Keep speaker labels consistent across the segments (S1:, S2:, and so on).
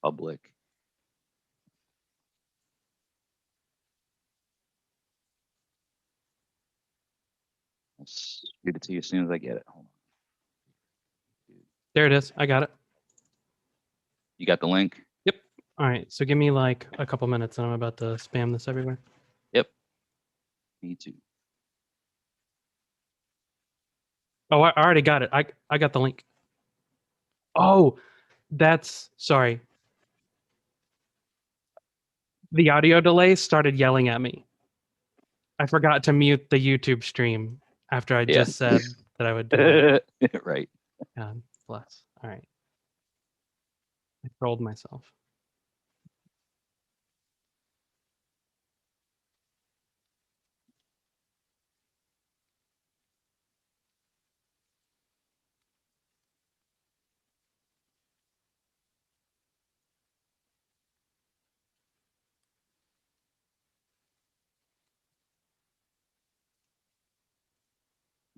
S1: public. I'll shoot it to you as soon as I get it. Hold on.
S2: There it is. I got it.
S1: You got the link?
S2: Yep. All right. So give me like a couple minutes and I'm about to spam this everywhere.
S1: Yep. Me too.
S2: Oh, I already got it. I got the link. Oh, sorry. The audio delay started yelling at me. I forgot to mute the YouTube stream after I just said that I would do it.
S1: Right.
S2: God bless. All right. I trolled myself.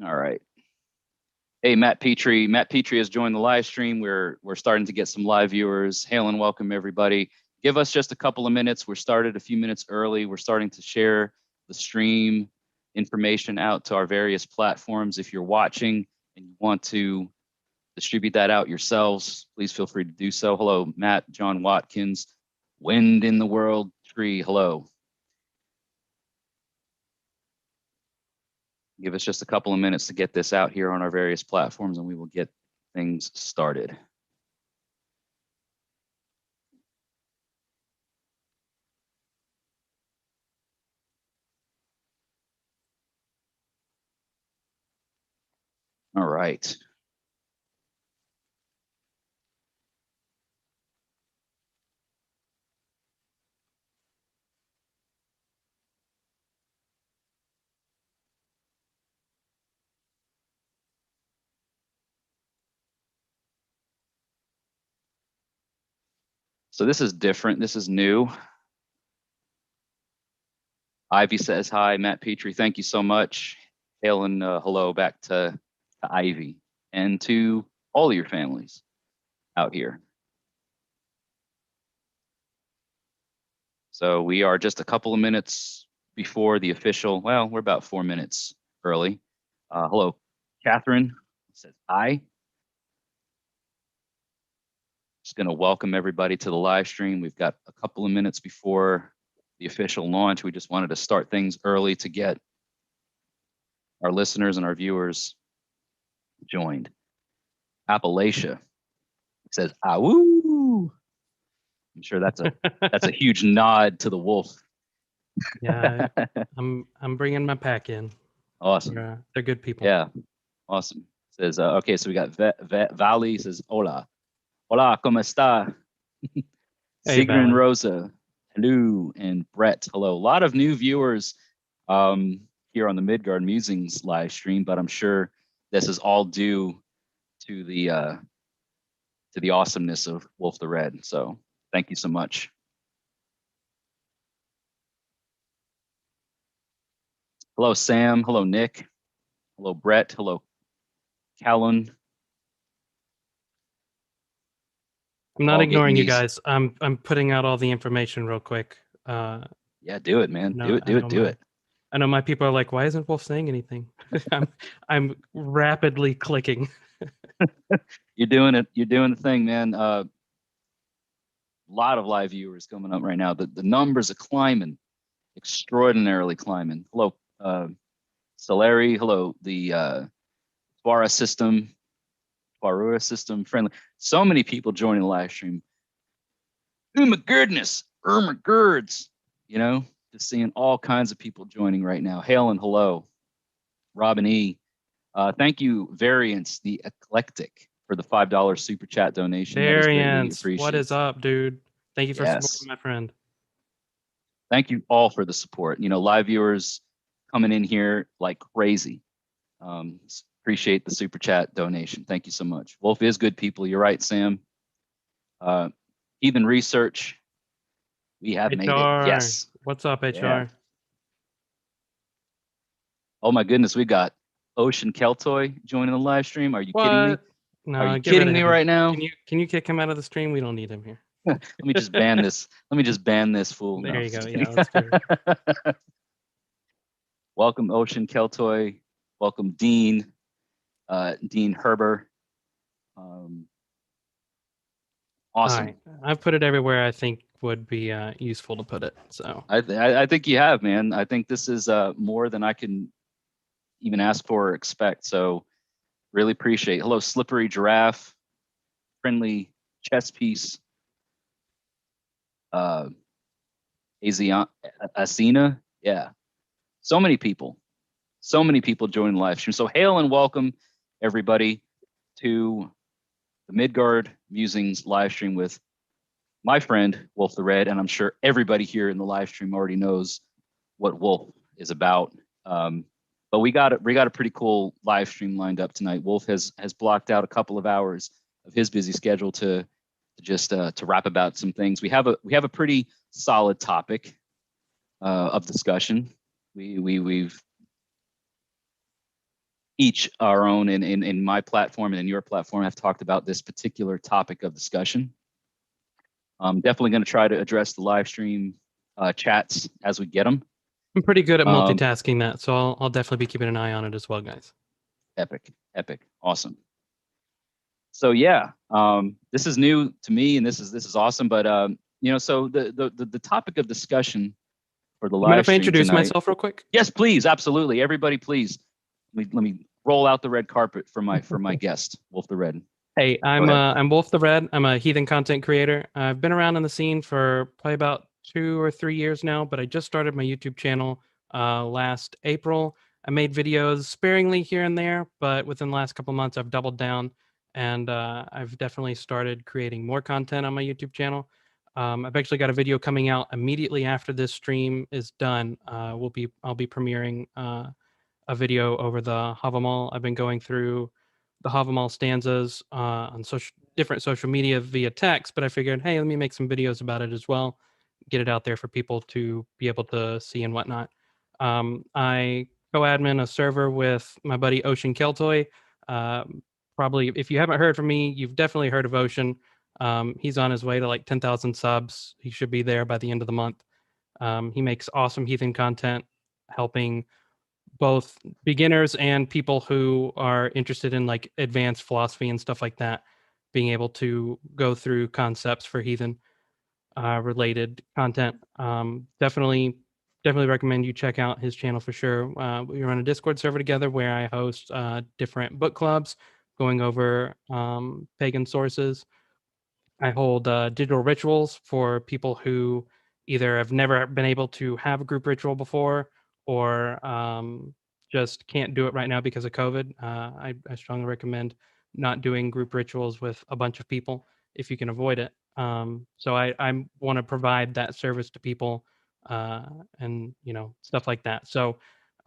S1: All right. Hey, Matt Petrie. Matt Petrie has joined the live stream. We're starting to get some live viewers. Hail and welcome, everybody. Give us just a couple of minutes. We're started a few minutes early. We're starting to share the stream information out to our various platforms. If you're watching and you want to distribute that out yourselves, please feel free to do so. Hello, Matt, John Watkins, Wind in the World Tree. Hello. Give us just a couple of minutes to get this out here on our various platforms and we will get things started. All right. So this is different. This is new. Ivy says hi. Matt Petrie, thank you so much. Hail and hello back to Ivy and to all of your families out here. So we are just a couple of minutes before the official, well, we're about 4 minutes early. Hello, Catherine says hi. Just going to welcome everybody to the live stream. We've got a couple of minutes before the official launch. We just wanted to start things early to get our listeners and our viewers joined. Appalachia says, "Awoo." I'm sure that's a huge nod to the wolf.
S2: Yeah, I'm bringing my pack in.
S1: Awesome.
S2: They're good people.
S1: Yeah, awesome. Says, okay, so we got Valley says, hola. Hola, ¿cómo está?
S2: Hey,
S1: Sigrun Rosa, hello, and Brett, hello. A lot of new viewers here on the Midgard Musings live stream, but I'm sure this is all due to the awesomeness of Wolf the Red. So thank you so much. Hello, Sam. Hello, Nick. Hello, Brett. Hello, Callan.
S2: I'm not ignoring you guys. I'm putting out all the information real quick.
S1: Yeah, do it, man. Do it.
S2: I know my people are like, why isn't Wolf saying anything? I'm rapidly clicking.
S1: You're doing it. You're doing the thing, man. A lot of live viewers coming up right now. The numbers are climbing, extraordinarily climbing. Hello, Solari. Hello, the Quara system friendly. So many people joining the live stream. Oh my goodness, my girds. You know, just seeing all kinds of people joining right now. Hail and hello, Robin E. Thank you, Variance the Eclectic, for the $5 super chat donation.
S2: Variance, what is up, dude? Thank you for supporting my friend.
S1: Thank you all for the support. You know, live viewers coming in here like crazy. Appreciate the super chat donation. Thank you so much. Wolf is good people. You're right, Sam. Heathen Research. We have made it. Yes.
S2: What's up, HR?
S1: Yeah. Oh my goodness, we got Ocean Keltoy joining the live stream. Are you kidding me?
S2: No,
S1: are you kidding me right now?
S2: Can you kick him out of the stream? We don't need him here.
S1: Let me just ban this. Let me just ban this fool.
S2: There
S1: No,
S2: you go.
S1: just
S2: Yeah,
S1: kidding.
S2: let's do it.
S1: Welcome, Ocean Keltoy. Welcome, Dean. Dean Herber. Um,
S2: All
S1: awesome.
S2: right. I've put it everywhere I think would be useful to put it. So
S1: I think you have, man. I think this is more than I can even ask for or expect. So really appreciate. Hello, Slippery Giraffe, Friendly Chess Piece, uh, Asina. Yeah, so many people. So many people joining the live stream. So hail and welcome everybody to the Midgard Musings live stream with my friend Wolf the Red, and I'm sure everybody here in the live stream already knows what Wolf is about. But we got a pretty cool live stream lined up tonight. Wolf has blocked out a couple of hours of his busy schedule to just to rap about some things. We have a pretty solid topic of discussion. We've each our own in my platform and in your platform have talked about this particular topic of discussion. I'm definitely going to try to address the live stream chats as we get them.
S2: I'm pretty good at multitasking that, so I'll definitely be keeping an eye on it as well, guys.
S1: Epic, awesome. So yeah, this is new to me, and this is awesome. But so the topic of discussion for the live stream
S2: introduce
S1: tonight,
S2: myself real quick?
S1: Yes, please, absolutely. Everybody, please. Let me roll out the red carpet for my guest, Wolf the Red.
S2: Hey, I'm Wolf the Red. I'm a Heathen content creator. I've been around in the scene for probably about 2 or 3 years now, but I just started my YouTube channel last April. I made videos sparingly here and there, but within the last couple months, I've doubled down, and I've definitely started creating more content on my YouTube channel. I've actually got a video coming out immediately after this stream is done. I'll be premiering a video over the Havamal. I've been going through the Havamal stanzas on different social media via text, but I figured, hey, let me make some videos about it as well, get it out there for people to be able to see and whatnot. I co-admin a server with my buddy Ocean Keltoy. Probably, if you haven't heard from me, you've definitely heard of Ocean. He's on his way to like 10,000 subs. He should be there by the end of the month. He makes awesome Heathen content, helping both beginners and people who are interested in like advanced philosophy and stuff like that, being able to go through concepts for Heathen related content. Definitely recommend you check out his channel for sure. We run a Discord server together where I host different book clubs going over pagan sources. I hold digital rituals for people who either have never been able to have a group ritual before or just can't do it right now because of COVID. I strongly recommend not doing group rituals with a bunch of people if you can avoid it. So I want to provide that service to people and stuff like that. So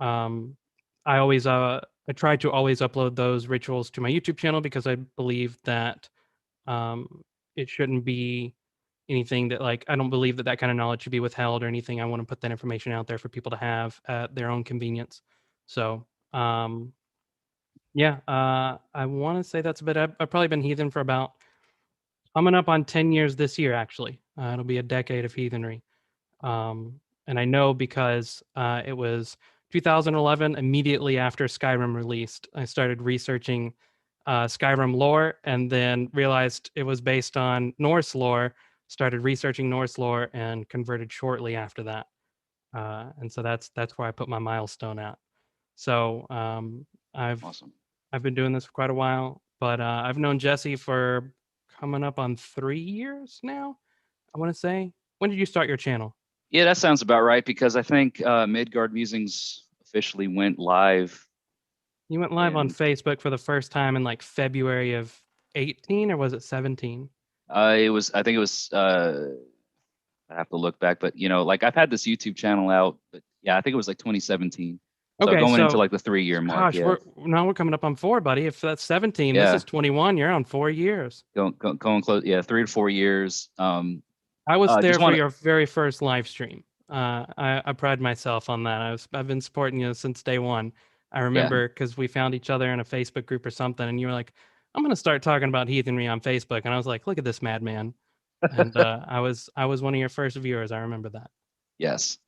S2: I always I try to always upload those rituals to my YouTube channel because I believe that it shouldn't be anything that like I don't believe that kind of knowledge should be withheld or anything. I want to put that information out there for people to have at their own convenience. So yeah, I want to say that's a bit. I've probably been Heathen for about coming up on 10 years this year. Actually, it'll be a decade of heathenry. And I know because it was 2011, immediately after Skyrim released, I started researching Skyrim lore and then realized it was based on Norse lore, started researching Norse lore and converted shortly after that. And so that's where I put my milestone at. So
S1: Awesome.
S2: I've been doing this for quite a while, but I've known Jesse for coming up on 3 years now, I want to say. When did you start your channel?
S1: Yeah, that sounds about right because I think Midgard Musings officially went live.
S2: You went live on Facebook for the first time in like February of 18, or was it 17?
S1: I think it was I have to look back, but like I've had this YouTube channel out, but yeah, I think it was like 2017. So
S2: Okay,
S1: going into like the 3-year mark.
S2: Gosh,
S1: Yeah.
S2: we're coming up on 4, buddy. If that's 17,
S1: Yeah.
S2: this is 21. You're on 4 years.
S1: Going close. Yeah, 3 to 4 years.
S2: I was there for your very first live stream. I pride myself on that. I've been supporting you since day one. I remember because we found each other in a Facebook group or something, and you were like, "I'm going to start talking about heathenry on Facebook," and I was like, "Look at this madman." And I was one of your first viewers. I remember that.
S1: Yes.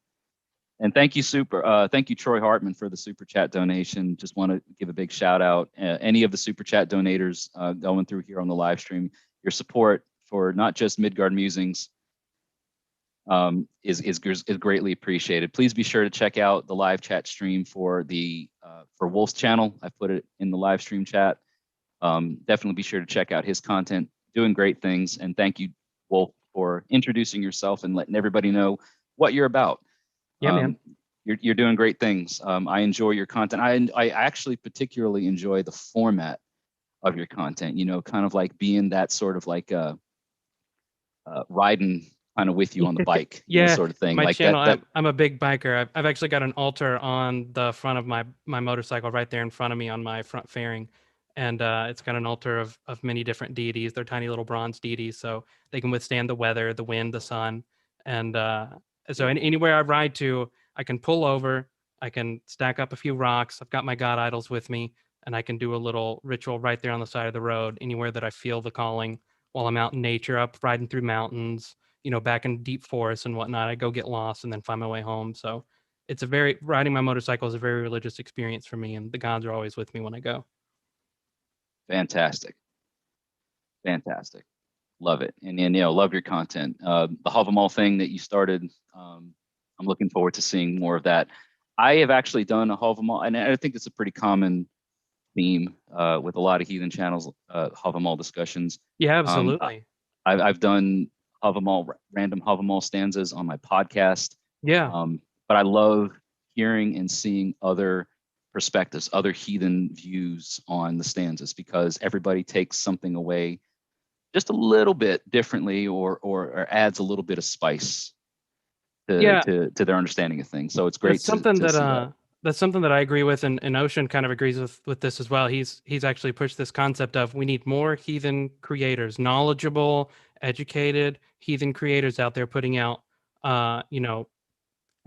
S1: And thank you, thank you, Troy Hartman, for the super chat donation. Just want to give a big shout out. Any of the super chat donators going through here on the live stream, your support for not just Midgard Musings is greatly appreciated. Please be sure to check out the live chat stream for Wolf's channel. I put it in the live stream chat. Definitely be sure to check out his content. Doing great things. And thank you, Wolf, for introducing yourself and letting everybody know what you're about.
S2: Yeah, man.
S1: You're doing great things. I enjoy your content. I actually particularly enjoy the format of your content. You know, kind of like being that sort of like riding kind of with you on the bike, you know,
S2: Yeah,
S1: sort of thing.
S2: my
S1: Like
S2: channel.
S1: that.
S2: I'm a big biker. I've actually got an altar on the front of my motorcycle right there in front of me on my front fairing, and it's got an altar of many different deities. They're tiny little bronze deities, so they can withstand the weather, the wind, the sun, and so anywhere I ride to, I can pull over, I can stack up a few rocks. I've got my god idols with me, and I can do a little ritual right there on the side of the road. Anywhere that I feel the calling while I'm out in nature, up riding through mountains, you know, back in deep forests and whatnot. I go get lost and then find my way home. So it's riding my motorcycle is a very religious experience for me, and the gods are always with me when I go.
S1: Fantastic. Fantastic. Love it. And you know, love your content. The Havamal thing that you started, I'm looking forward to seeing more of that. I have actually done a Havamal, and I think it's a pretty common theme with a lot of heathen channels, Havamal discussions.
S2: Yeah, absolutely.
S1: I've done random Havamal stanzas on my podcast.
S2: Yeah.
S1: But I love hearing and seeing other perspectives, other heathen views on the stanzas, because everybody takes something away just a little bit differently, or adds a little bit of spice to their understanding of things. So it's great
S2: That's something
S1: to see that.
S2: that's something that I agree with, and Ocean kind of agrees with this as well. He's actually pushed this concept of we need more heathen creators, knowledgeable, educated heathen creators out there putting out you know,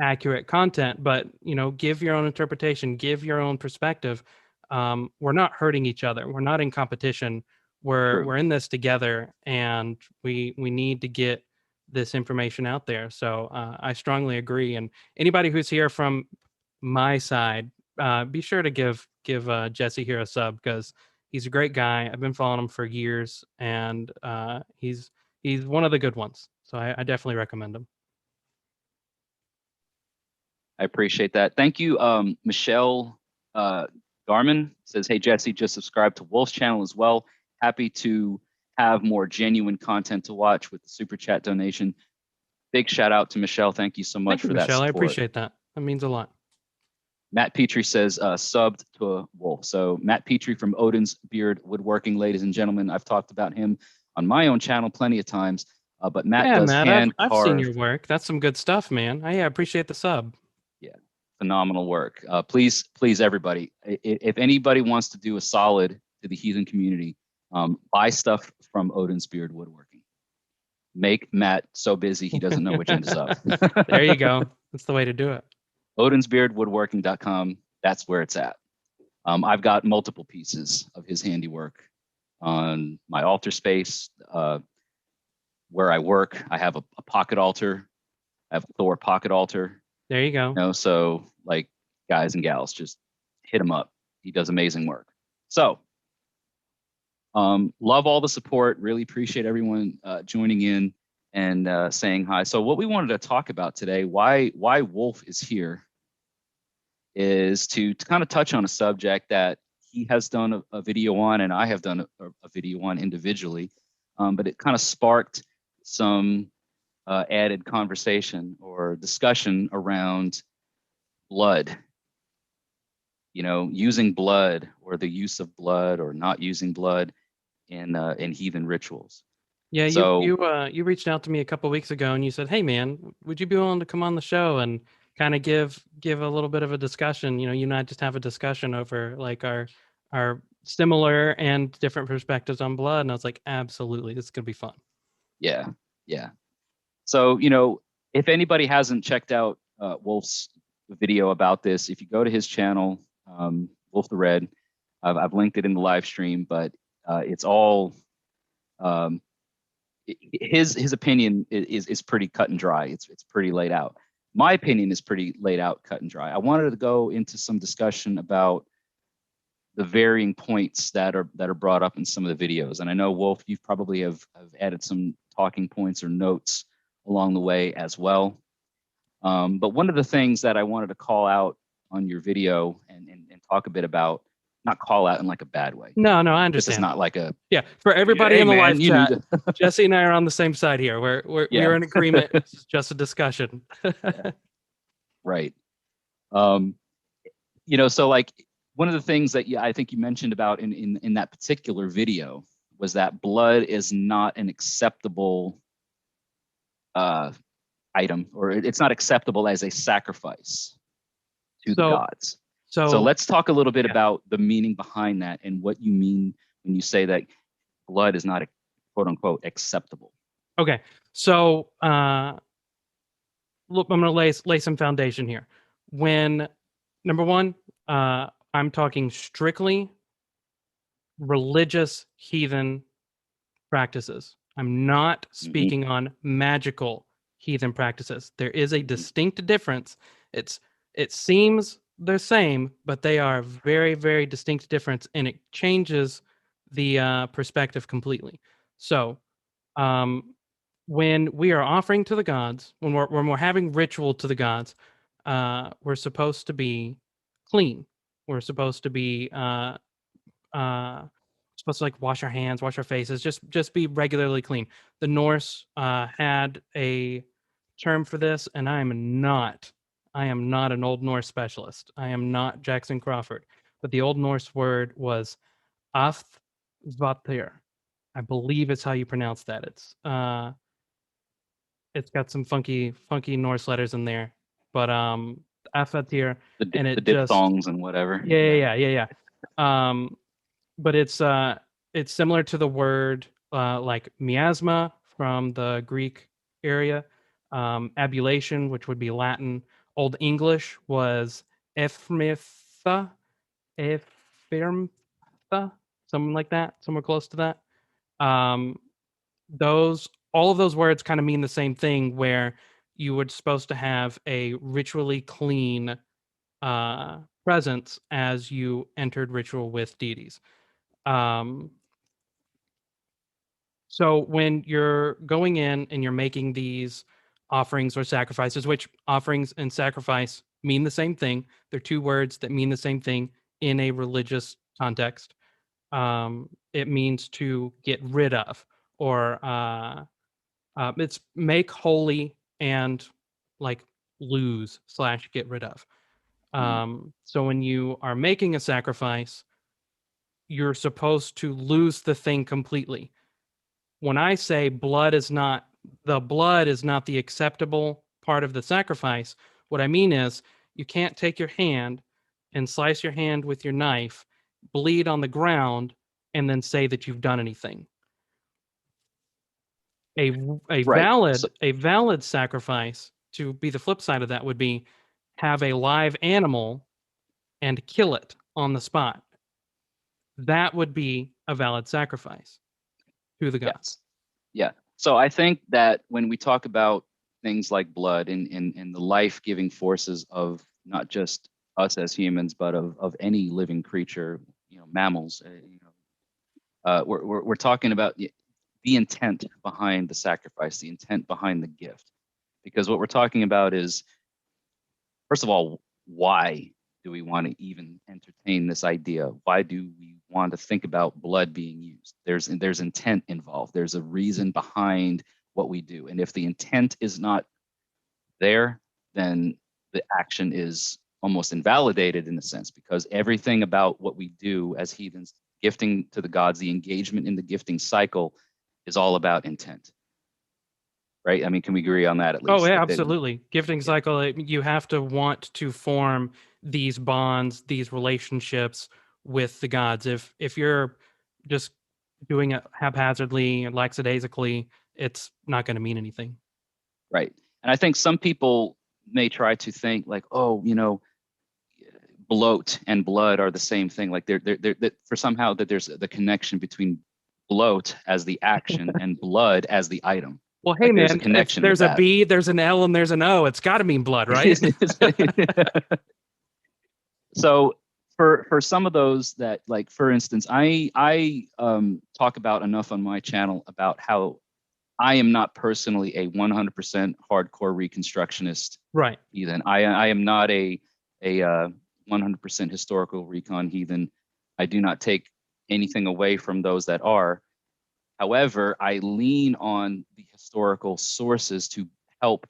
S2: accurate content, but you know, give your own interpretation, give your own perspective. We're not hurting each other. We're not in competition.
S1: True.
S2: We're in this together, and we need to get this information out there. So I strongly agree. And anybody who's here from my side, be sure to give Jesse here a sub, because he's a great guy. I've been following him for years, and he's one of the good ones. So I definitely recommend him.
S1: I appreciate that. Thank you. Michelle Garman says, hey, Jesse, just subscribe to Wolf's channel as well. Happy to have more genuine content to watch with the super chat donation. Big shout out to Michelle. Thank you so much for that
S2: Michelle.
S1: support.
S2: I appreciate that. That means a lot.
S1: Matt Petrie says, subbed to a Wolf. So Matt Petrie from Odin's Beard Woodworking, ladies and gentlemen. I've talked about him on my own channel plenty of times, but Matt does hand
S2: I've
S1: carve.
S2: seen your work. That's some good stuff, man. I appreciate the sub.
S1: Yeah, phenomenal work. Please, everybody, if anybody wants to do a solid to the heathen community, buy stuff from Odin's Beard Woodworking. Make Matt so busy he doesn't know which end is up.
S2: There you go. That's the way to do it.
S1: Odinsbeardwoodworking.com. That's where it's at. I've got multiple pieces of his handiwork on my altar space. Where I work, I have a pocket altar. I have a Thor pocket altar.
S2: There you go.
S1: You know, so like, guys and gals, just hit him up. He does amazing work. So love all the support. Really appreciate everyone joining in and saying hi. So what we wanted to talk about today, why Wolf is here, is to kind of touch on a subject that he has done a video on, and I have done a video on individually, but it kind of sparked some added conversation or discussion around blood. You know, using blood, or the use of blood, or not using blood in heathen rituals.
S2: Yeah,
S1: so,
S2: you reached out to me a couple of weeks ago, and you said, "Hey, man, would you be willing to come on the show and kind of give a little bit of a discussion? You know, you and I just have a discussion over like our similar and different perspectives on blood." And I was like, "Absolutely, this is gonna be fun."
S1: Yeah. So, you know, if anybody hasn't checked out Wolf's video about this, if you go to his channel, Wolf the Red, I've linked it in the live stream, but it's all his opinion is pretty cut and dry. It's pretty laid out. My opinion is pretty laid out, cut and dry. I wanted to go into some discussion about the varying points that are brought up in some of the videos. And I know, Wolf, you probably have added some talking points or notes along the way as well. But one of the things that I wanted to call out on your video and talk a bit about, not call out in like a bad way.
S2: No, I
S1: This
S2: understand.
S1: is not like a,
S2: Yeah, for everybody
S1: hey,
S2: in the
S1: man,
S2: live
S1: you
S2: chat,
S1: need to
S2: Jesse and I are on the same side here. We're in agreement. This is just a discussion.
S1: right. So like one of the things that I think you mentioned about in that particular video was that blood is not an acceptable item, or it's not acceptable as a sacrifice to the gods. So let's talk a little bit about the meaning behind that and what you mean when you say that blood is not, quote unquote, acceptable.
S2: Okay, so look, I'm going to lay some foundation here. When, number one, I'm talking strictly religious heathen practices. I'm not speaking on magical heathen practices. There is a distinct difference. It seems the same, but they are very, very distinct difference, and it changes the perspective completely. So, when we are offering to the gods, when we're having ritual to the gods, we're supposed to be clean. We're supposed to be supposed to like wash our hands, wash our faces, just be regularly clean. The Norse had a term for this, and I am not an Old Norse specialist. I am not Jackson Crawford, but the Old Norse word was afthvatir. I believe it's how you pronounce that. It's got some funky Norse letters in there, but afthvatir, and it
S1: the diphthongs and whatever.
S2: Yeah. But it's similar to the word like miasma from the Greek area, abulation, which would be Latin. Old English was ephmipha, something like that, somewhere close to that. All of those words kind of mean the same thing, where you were supposed to have a ritually clean presence as you entered ritual with deities. So when you're going in and you're making these offerings or sacrifices, which offerings and sacrifice mean the same thing, they're two words that mean the same thing in a religious context. It means to get rid of, or it's make holy and like lose / get rid of. So when you are making a sacrifice, you're supposed to lose the thing completely. When I say the blood is not the acceptable part of the sacrifice, what I mean is you can't take your hand and slice your hand with your knife, bleed on the ground, and then say that you've done anything. A valid sacrifice, to be the flip side of that, would be have a live animal and kill it on the spot. That would be a valid sacrifice to the gods.
S1: Yeah. So I think that when we talk about things like blood and the life-giving forces of not just us as humans, but of any living creature, mammals, we're talking about the intent behind the sacrifice, the intent behind the gift. Because what we're talking about is, first of all, why do we want to even entertain this idea? Why do we want to think about blood being used? There's intent involved. There's a reason behind what we do. And if the intent is not there, then the action is almost invalidated in a sense, because everything about what we do as heathens, gifting to the gods, the engagement in the gifting cycle, is all about intent. Right? I mean, can we agree on that at least?
S2: Oh, yeah, absolutely. Gifting cycle, you have to want to form these bonds, these relationships with the gods. If you're just doing it haphazardly and lackadaisically, it's not going to mean anything.
S1: Right. And I think some people may try to think like, oh, bloat and blood are the same thing. Like they're for somehow that there's the connection between bloat as the action and blood as the item.
S2: Well, hey
S1: Like there's a
S2: man, if
S1: connection with
S2: there's a
S1: that.
S2: B, there's an L, and there's an O. It's got to mean blood, right?
S1: So for some of those that, like, for instance, I talk about enough on my channel about how I am not personally a 100% hardcore reconstructionist
S2: Right.
S1: heathen. I am not a 100% historical recon heathen. I do not take anything away from those that are. However, I lean on the historical sources to help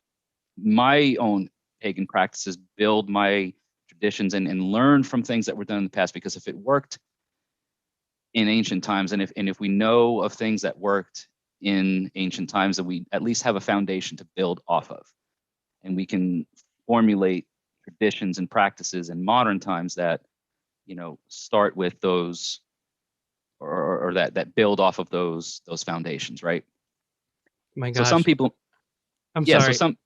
S1: my own pagan practices build my traditions and learn from things that were done in the past. Because if it worked in ancient times, and if we know of things that worked in ancient times, that we at least have a foundation to build off of, and we can formulate traditions and practices in modern times that, you know, start with those, or that build off of those foundations, right?
S2: My
S1: So some
S2: gosh,
S1: people,
S2: I'm
S1: yeah. So
S2: sorry.
S1: some,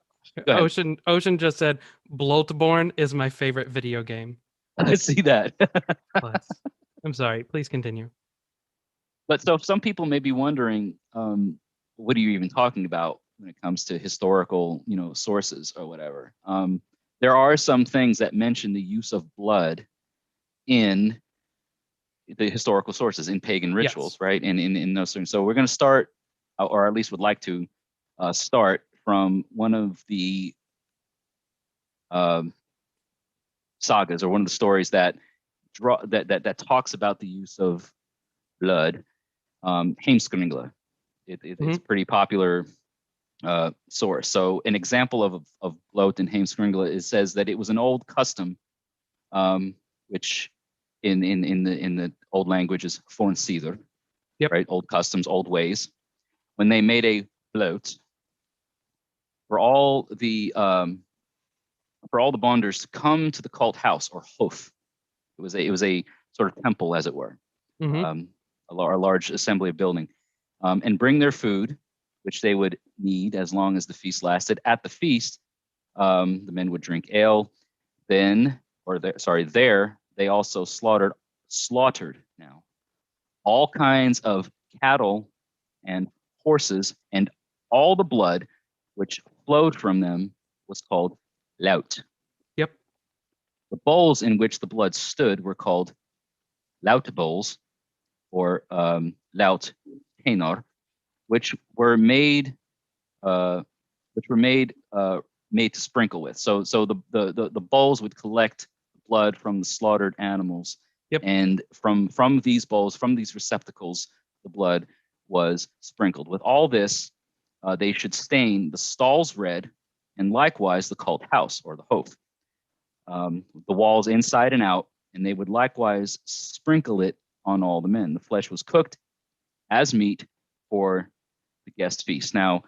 S1: go ahead.
S2: Ocean just said Bloodborne is my favorite video game.
S1: I see that.
S2: Plus, I'm sorry. Please continue.
S1: But so some people may be wondering, what are you even talking about when it comes to historical, you know, sources or whatever? There are some things that mention the use of blood in the historical sources, in pagan rituals,
S2: Yes.
S1: right? And in those things. So we're going to start, or at least would like to start from one of the sagas, or one of the stories that talks about the use of blood. Heimskringla. It's a pretty popular source. So an example of bloat in Heimskringla, it says that it was an old custom, which in the old language is fornsider,
S2: Yep.
S1: right? Old customs, old ways. When they made a bloat for all the bonders to come to the cult house, or hof. It was a sort of temple, as it were, a large assembly of building, and bring their food, which they would need as long as the feast lasted. At the feast, the men would drink ale. Then, there they also slaughtered now all kinds of cattle and horses, and all the blood which flowed from them was called laut.
S2: Yep.
S1: The bowls in which the blood stood were called laut bowls, or laut tenor, which were made made to sprinkle with. So the bowls would collect blood from the slaughtered animals.
S2: Yep.
S1: And from these bowls, from these receptacles, the blood was sprinkled. With all this, they should stain the stalls red, and likewise the cult house, or the hof, the walls inside and out, and they would likewise sprinkle it on all the men. The flesh was cooked as meat for the guest feast. Now,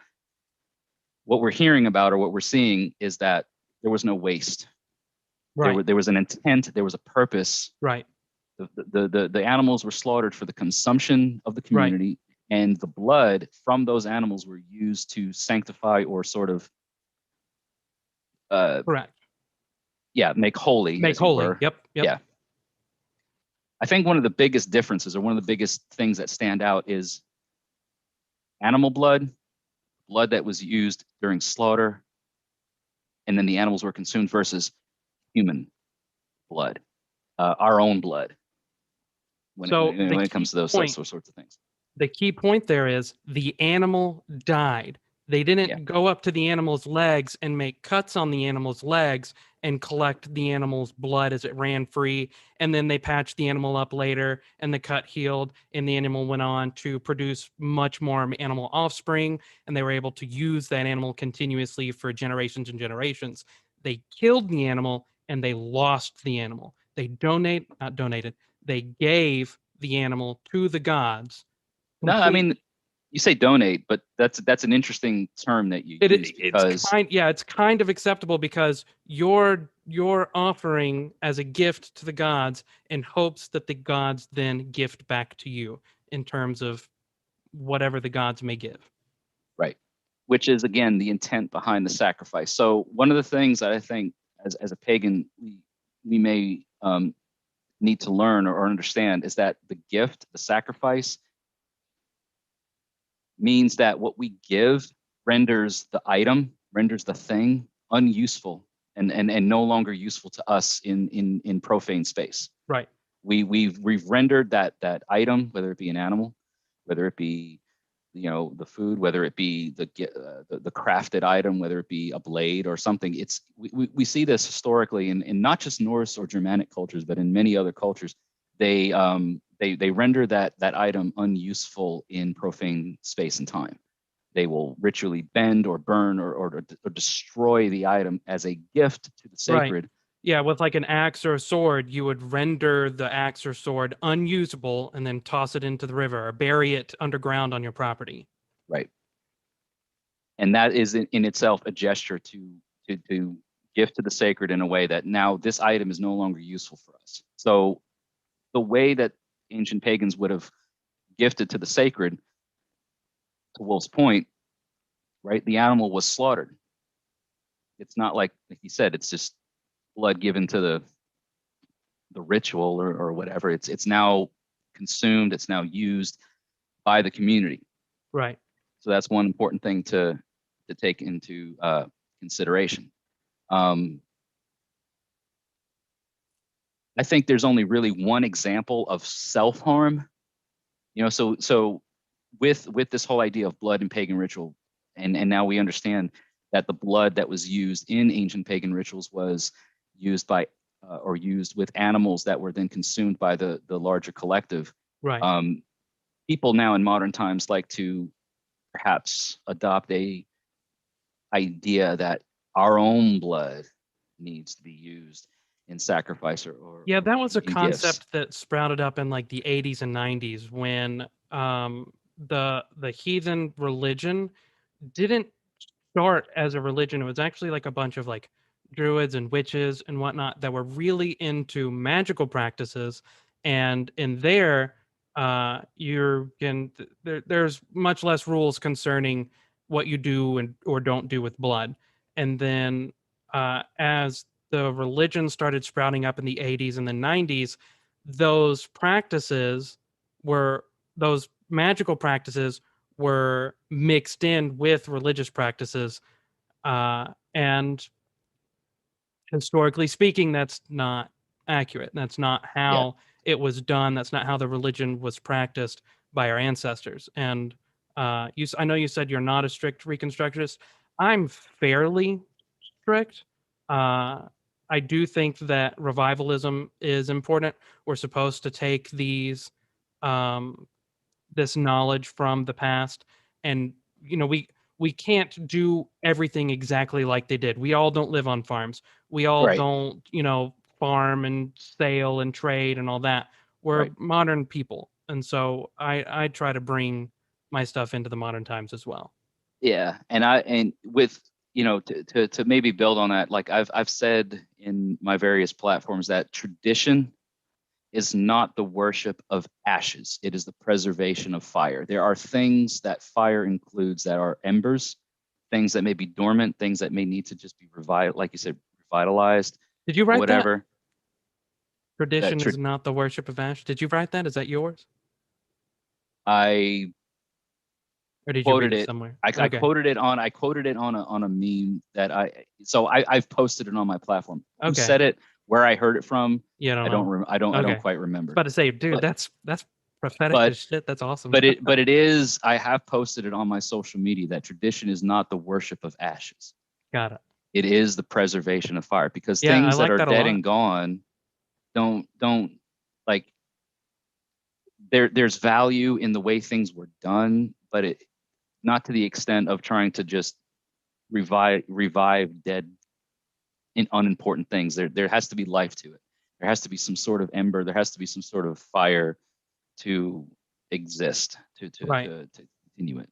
S1: what we're hearing about, or what we're seeing, is that there was no waste.
S2: Right.
S1: There was an intent. There was a purpose.
S2: Right.
S1: The animals were slaughtered for the consumption of the community, and the blood from those animals were used to sanctify, or sort of
S2: Correct.
S1: Yeah, make holy.
S2: Make holy. Yep.
S1: Yeah. I think one of the biggest differences, or one of the biggest things that stand out, is animal blood that was used during slaughter, and then the animals were consumed, versus human blood, our own blood, when it comes to those sorts of things.
S2: The key point there is the animal died. They didn't go up to the animal's legs and make cuts on the animal's legs and collect the animal's blood as it ran free. And then they patched the animal up later, and the cut healed, and the animal went on to produce much more animal offspring. And they were able to use that animal continuously for generations and generations. They killed the animal, and they lost the animal. They they gave the animal to the gods.
S1: No, I mean, you say donate, but that's an interesting term that you use, because
S2: it's kind of acceptable, because you're offering as a gift to the gods in hopes that the gods then gift back to you in terms of whatever the gods may give.
S1: Right. Which is, again, the intent behind the sacrifice. So one of the things that I think as a pagan we may need to learn or understand is that the gift, the sacrifice, means that what we give renders the thing unuseful and no longer useful to us in profane space.
S2: Right.
S1: We've rendered that item, whether it be an animal, whether it be the food, whether it be the crafted item, whether it be a blade or something. We see this historically in not just Norse or Germanic cultures, but in many other cultures. They render that item unuseful in profane space and time. They will ritually bend or burn or destroy the item as a gift to the sacred.
S2: Right. Yeah, with like an axe or a sword, you would render the axe or sword unusable and then toss it into the river or bury it underground on your property.
S1: Right. And that is in itself a gesture to gift to the sacred in a way that now this item is no longer useful for us. So the way that ancient pagans would have gifted to the sacred, to Wolf's point, right? The animal was slaughtered. It's not like he said, it's just blood given to the ritual or whatever. It's now consumed. It's now used by the community.
S2: Right.
S1: So that's one important thing to take into consideration. I think there's only really one example of self-harm. So with this whole idea of blood and pagan ritual, and now we understand that the blood that was used in ancient pagan rituals was used by or used with animals that were then consumed by the larger collective.
S2: Right.
S1: People now in modern times like to perhaps adopt a idea that our own blood needs to be used in sacrifice or
S2: Yeah, that was a
S1: in gifts.
S2: concept that sprouted up in like the 80s and 90s when the heathen religion didn't start as a religion. It was actually like a bunch of like druids and witches and whatnot that were really into magical practices. And in there, there's much less rules concerning what you do and or don't do with blood. And then as the religion started sprouting up in the 80s and the 90s, those magical practices were mixed in with religious practices. And historically speaking, that's not accurate. That's not how it was done. That's not how the religion was practiced by our ancestors. And I know you said you're not a strict Reconstructionist. I'm fairly strict. I do think that revivalism is important. We're supposed to take this knowledge from the past, and we can't do everything exactly like they did. We all don't live on farms. We all don't farm and sail and trade and all that. We're modern people, and so I try to bring my stuff into the modern times as well.
S1: Yeah, and with to maybe build on that, like I've said in my various platforms, that tradition is not the worship of ashes. It is the preservation of fire. There are things that fire includes that are embers, things that may be dormant, things that may need to just be revived, like you said, revitalized.
S2: Did you write
S1: whatever?
S2: That? Tradition is not the worship of ash. Did you write that? Is that yours?
S1: I
S2: or did
S1: quoted
S2: you read
S1: it
S2: it somewhere?
S1: I quoted it on a meme that I've posted it on my platform. Who said it, where I heard it from?
S2: Yeah,
S1: I don't quite remember.
S2: I was about to say, dude, that's prophetic as shit. That's awesome.
S1: but it is, I have posted it on my social media that tradition is not the worship of ashes.
S2: Got it.
S1: It is the preservation of fire, because
S2: Yeah,
S1: things
S2: like
S1: that are
S2: that
S1: dead and gone don't like, there's value in the way things were done, but it not to the extent of trying to just revive dead in unimportant things. There has to be life to it. There has to be some sort of ember. There has to be some sort of fire to exist, to continue it.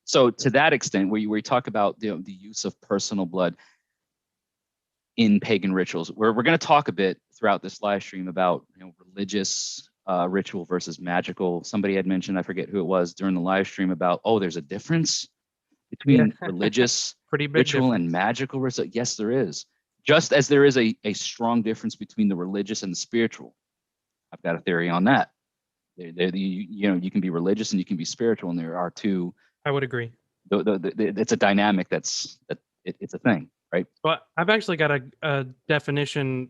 S1: So to that extent, where you talk about the use of personal blood in pagan rituals, we're going to talk a bit throughout this live stream about religious ritual versus magical. Somebody had mentioned, I forget who it was, during the live stream about, there's a difference between religious ritual and magical ritual. Yes, there is. Just as there is a strong difference between the religious and the spiritual. I've got a theory on that. You can be religious and you can be spiritual, and there are two.
S2: I would agree.
S1: It's a dynamic it's a thing, right?
S2: But I've actually got a definition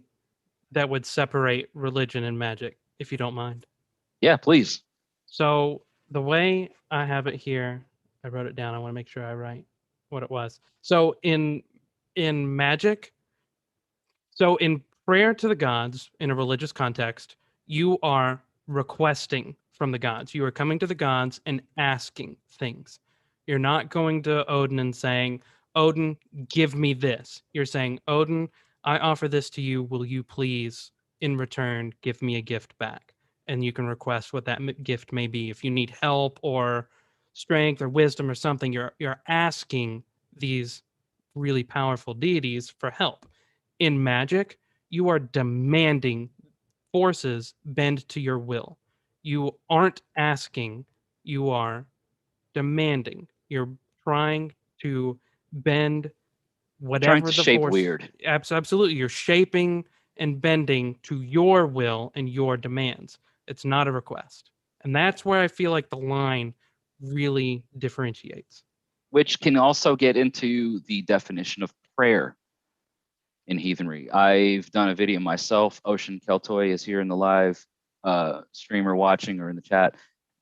S2: that would separate religion and magic, if you don't mind.
S1: Yeah, please.
S2: So the way I have it here, I wrote it down. I want to make sure I write what it was. So in magic, so in prayer to the gods in a religious context, you are requesting from the gods. You are coming to the gods and asking things. You're not going to Odin and saying, Odin, give me this. You're saying, Odin, I offer this to you. Will you please, in return, give me a gift back? And you can request what that gift may be. If you need help or strength or wisdom or something, you're asking these really powerful deities for help. In magic, you are demanding forces bend to your will. You aren't asking, you are demanding. You're trying to bend
S1: Trying
S2: whatever
S1: to
S2: the
S1: shape
S2: force.
S1: weird.
S2: Absolutely. You're shaping and bending to your will and your demands. It's not a request. And that's where I feel like the line really differentiates.
S1: Which can also get into the definition of prayer in heathenry. I've done a video myself. Ocean Keltoy is here in the live streamer watching or in the chat.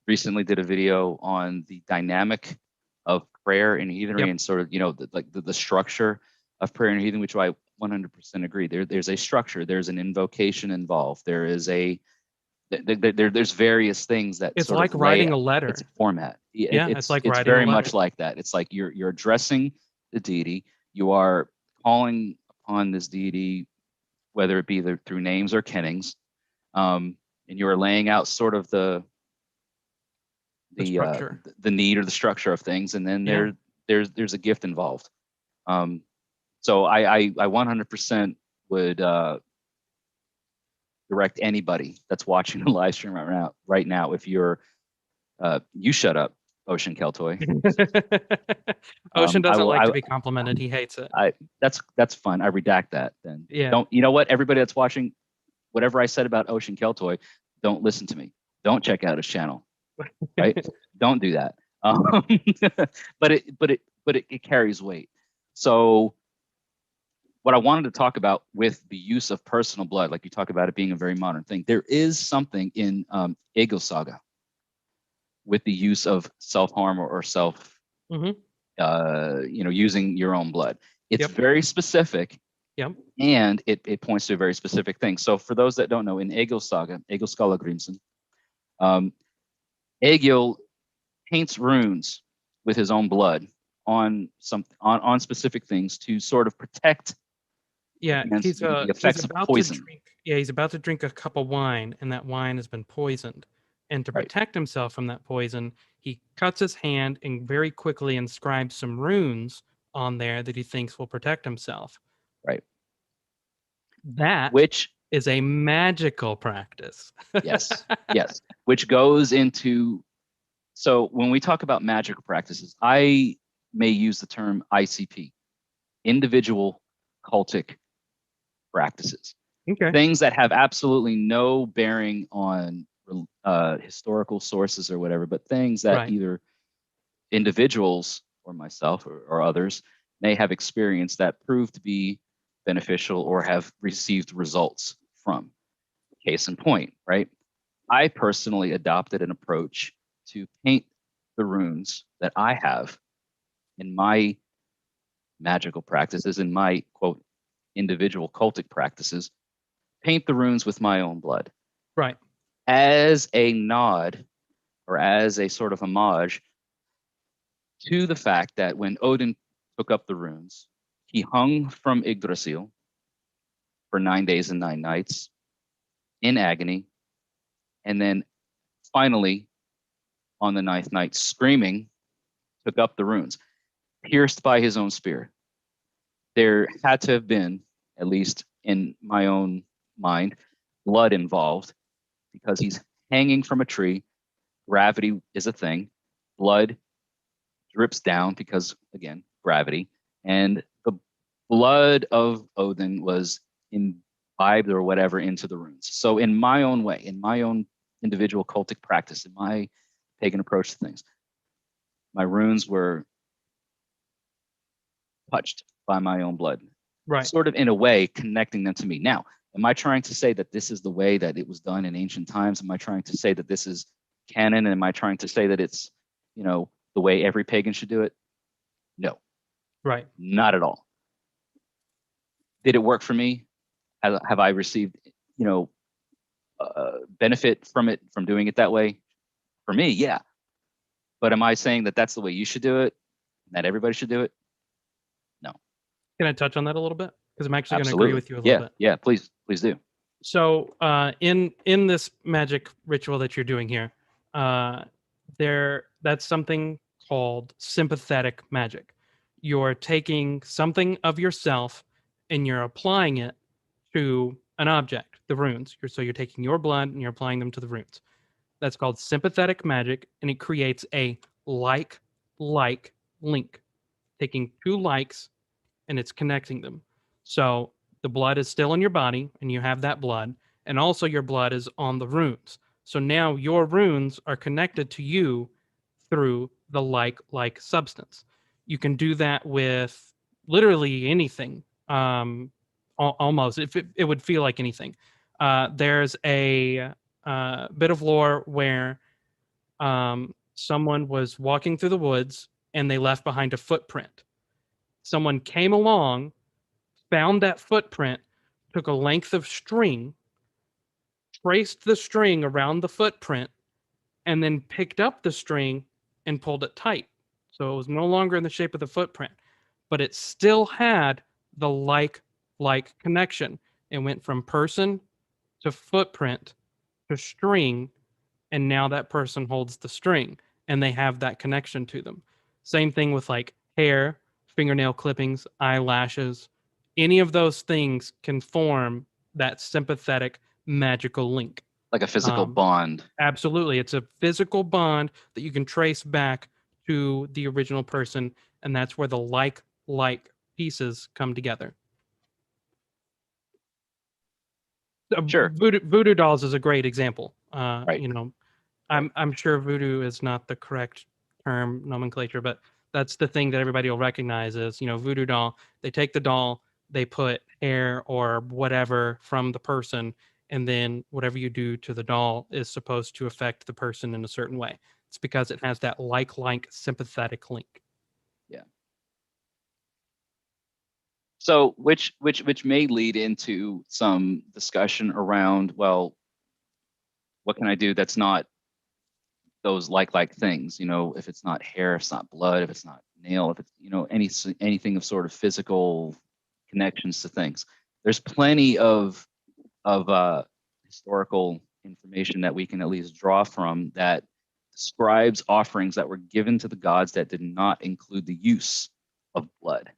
S1: Recently did a video on the dynamic of prayer in heathenry.
S2: Yep.
S1: And sort of, the structure of prayer in heathen, which I 100% agree. There's a structure. There's an invocation involved. There is there's various things that
S2: It's
S1: sort
S2: like
S1: of
S2: writing a letter.
S1: It's a format.
S2: It's like writing
S1: very
S2: a letter.
S1: much like that. It's like you're addressing the deity. You are calling upon this deity, whether it be through names or kennings, and you are laying out sort of the need or the structure of things, and then there's a gift involved. So I 100% would direct anybody that's watching the live stream right now. If you're, you shut up, Ocean Keltoy.
S2: Ocean doesn't like to be complimented. He hates it.
S1: That's fine. I redact that then.
S2: Yeah.
S1: Don't, you know what? Everybody that's watching, whatever I said about Ocean Keltoy, don't listen to me. Don't check out his channel. Right? Don't do that. But it carries weight. So what I wanted to talk about with the use of personal blood, like you talk about it being a very modern thing, there is something in Egil Saga with the use of self-harm or self, using your own blood. It's very specific, and it points to a very specific thing. So for those that don't know, in Egil Saga, Egil Skallagrimsson, Egil paints runes with his own blood on specific things to sort of protect.
S2: Yeah,
S1: he's about
S2: to drink a cup of wine, and that wine has been poisoned. And to protect himself from that poison, he cuts his hand and very quickly inscribes some runes on there that he thinks will protect himself.
S1: Right.
S2: That is a magical practice.
S1: Yes. Which goes into, so when we talk about magical practices, I may use the term ICP, individual cultic practices.
S2: Okay.
S1: Things that have absolutely no bearing on historical sources or whatever, but things that either individuals or myself or others may have experienced that prove to be beneficial or have received results from. Case in point, right? I personally adopted an approach to paint the runes that I have in my magical practices, in my quote individual cultic practices, paint the runes with my own blood.
S2: Right.
S1: As a nod or as a sort of homage to the fact that when Odin took up the runes, he hung from Yggdrasil for 9 days and 9 nights in agony, and then finally on the 9th night, screaming, took up the runes, pierced by his own spear. There had to have been, at least in my own mind, blood involved, because he's hanging from a tree. Gravity is a thing. Blood drips down because, again, gravity. And the blood of Odin was imbibed or whatever into the runes. So in my own way, in my own individual cultic practice, in my pagan approach to things. My runes were touched by my own blood,
S2: Right.
S1: sort of in a way connecting them to me. Now, am I trying to say that this is the way that it was done in ancient times? Am I trying to say that this is canon? Am I trying to say that it's, the way every pagan should do it? No,
S2: Right.
S1: not at all. Did it work for me? Have I received, benefit from it, from doing it that way? For me, yeah. But am I saying that that's the way you should do it? That everybody should do it? No.
S2: Can I touch on that a little bit? Because I'm actually going to agree
S1: Absolutely.
S2: with you a little bit.
S1: Yeah, please do.
S2: So in this magic ritual that you're doing here, that's something called sympathetic magic. You're taking something of yourself and you're applying it to an object, the runes. So you're taking your blood and you're applying them to the runes. That's called sympathetic magic, and it creates a like link, taking two likes and it's connecting them. So the blood is still in your body and you have that blood, and also your blood is on the runes. So now your runes are connected to you through the like substance. You can do that with literally anything. Almost, if it would feel like anything. There's a bit of lore where someone was walking through the woods and they left behind a footprint. Someone came along, found that footprint, took a length of string, traced the string around the footprint, and then picked up the string and pulled it tight. So it was no longer in the shape of the footprint, but it still had the like connection. It went from person to footprint to string, and now that person holds the string and they have that connection to them. Same thing with like hair, fingernail clippings, eyelashes. Any of those things can form that sympathetic magical link.
S1: Like a physical bond.
S2: Absolutely. It's a physical bond that you can trace back to the original person, and that's where the like pieces come together.
S1: Sure.
S2: Voodoo dolls is a great example.
S1: Right.
S2: I'm sure voodoo is not the correct term nomenclature, but that's the thing that everybody will recognize is, voodoo doll. They take the doll, they put hair or whatever from the person, and then whatever you do to the doll is supposed to affect the person in a certain way. It's because it has that like sympathetic link.
S1: Yeah. So which may lead into some discussion around, well, what can I do that's not those like things? If it's not hair, if it's not blood, if it's not nail, if it's anything of sort of physical connections to things. There's plenty of historical information that we can at least draw from that describes offerings that were given to the gods that did not include the use of blood.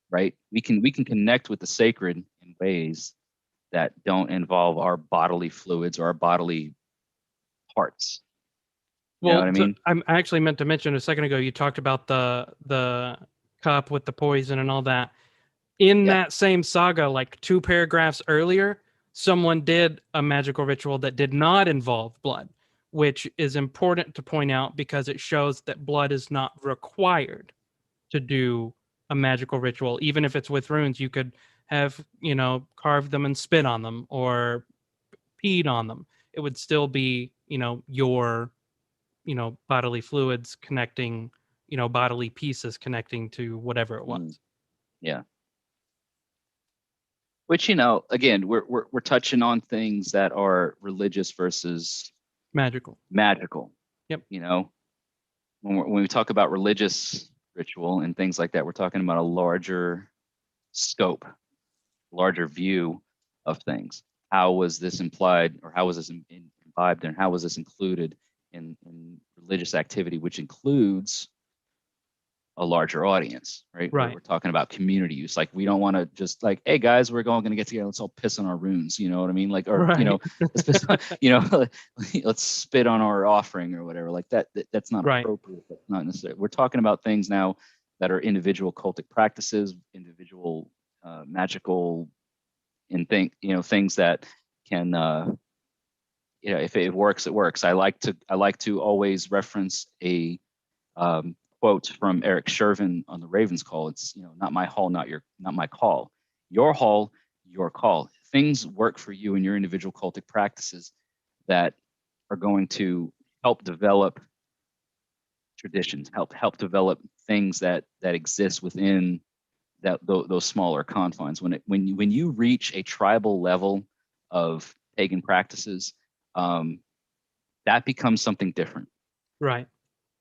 S1: Right? We can connect with the sacred in ways that don't involve our bodily fluids or our bodily parts. You know what I mean?
S2: I actually meant to mention a second ago, you talked about the cup with the poison and all that. In that same saga, like 2 paragraphs earlier, someone did a magical ritual that did not involve blood, which is important to point out because it shows that blood is not required to do a magical ritual. Even if it's with runes, you could have, carved them and spit on them or peed on them. It would still be, your, bodily fluids connecting, bodily pieces connecting to whatever it was.
S1: Yeah. Which, again, we're touching on things that are religious versus
S2: magical.
S1: Yep. When we talk about religious ritual and things like that, we're talking about a larger scope, larger view of things. How was this implied, or how was this imbibed, and how was this included in religious activity, which includes a larger audience, right?
S2: Right.
S1: We're talking about community use. Like, we don't want to just like, hey guys, we're going to get together. Let's all piss on our runes. You know what I mean? Like, or
S2: right.
S1: let's piss on, let's spit on our offering or whatever. Like that's not
S2: right.
S1: appropriate. That's not necessary. We're talking about things now that are individual cultic practices, individual magical, and things that can if it works, it works. I like to always reference a quote from Eric Shervin on the Ravens call. It's, not my hall, not my call. Your hall, your call. Things work for you in your individual cultic practices that are going to help develop traditions, help develop things that exist within those smaller confines. When you reach a tribal level of pagan practices, that becomes something different.
S2: Right.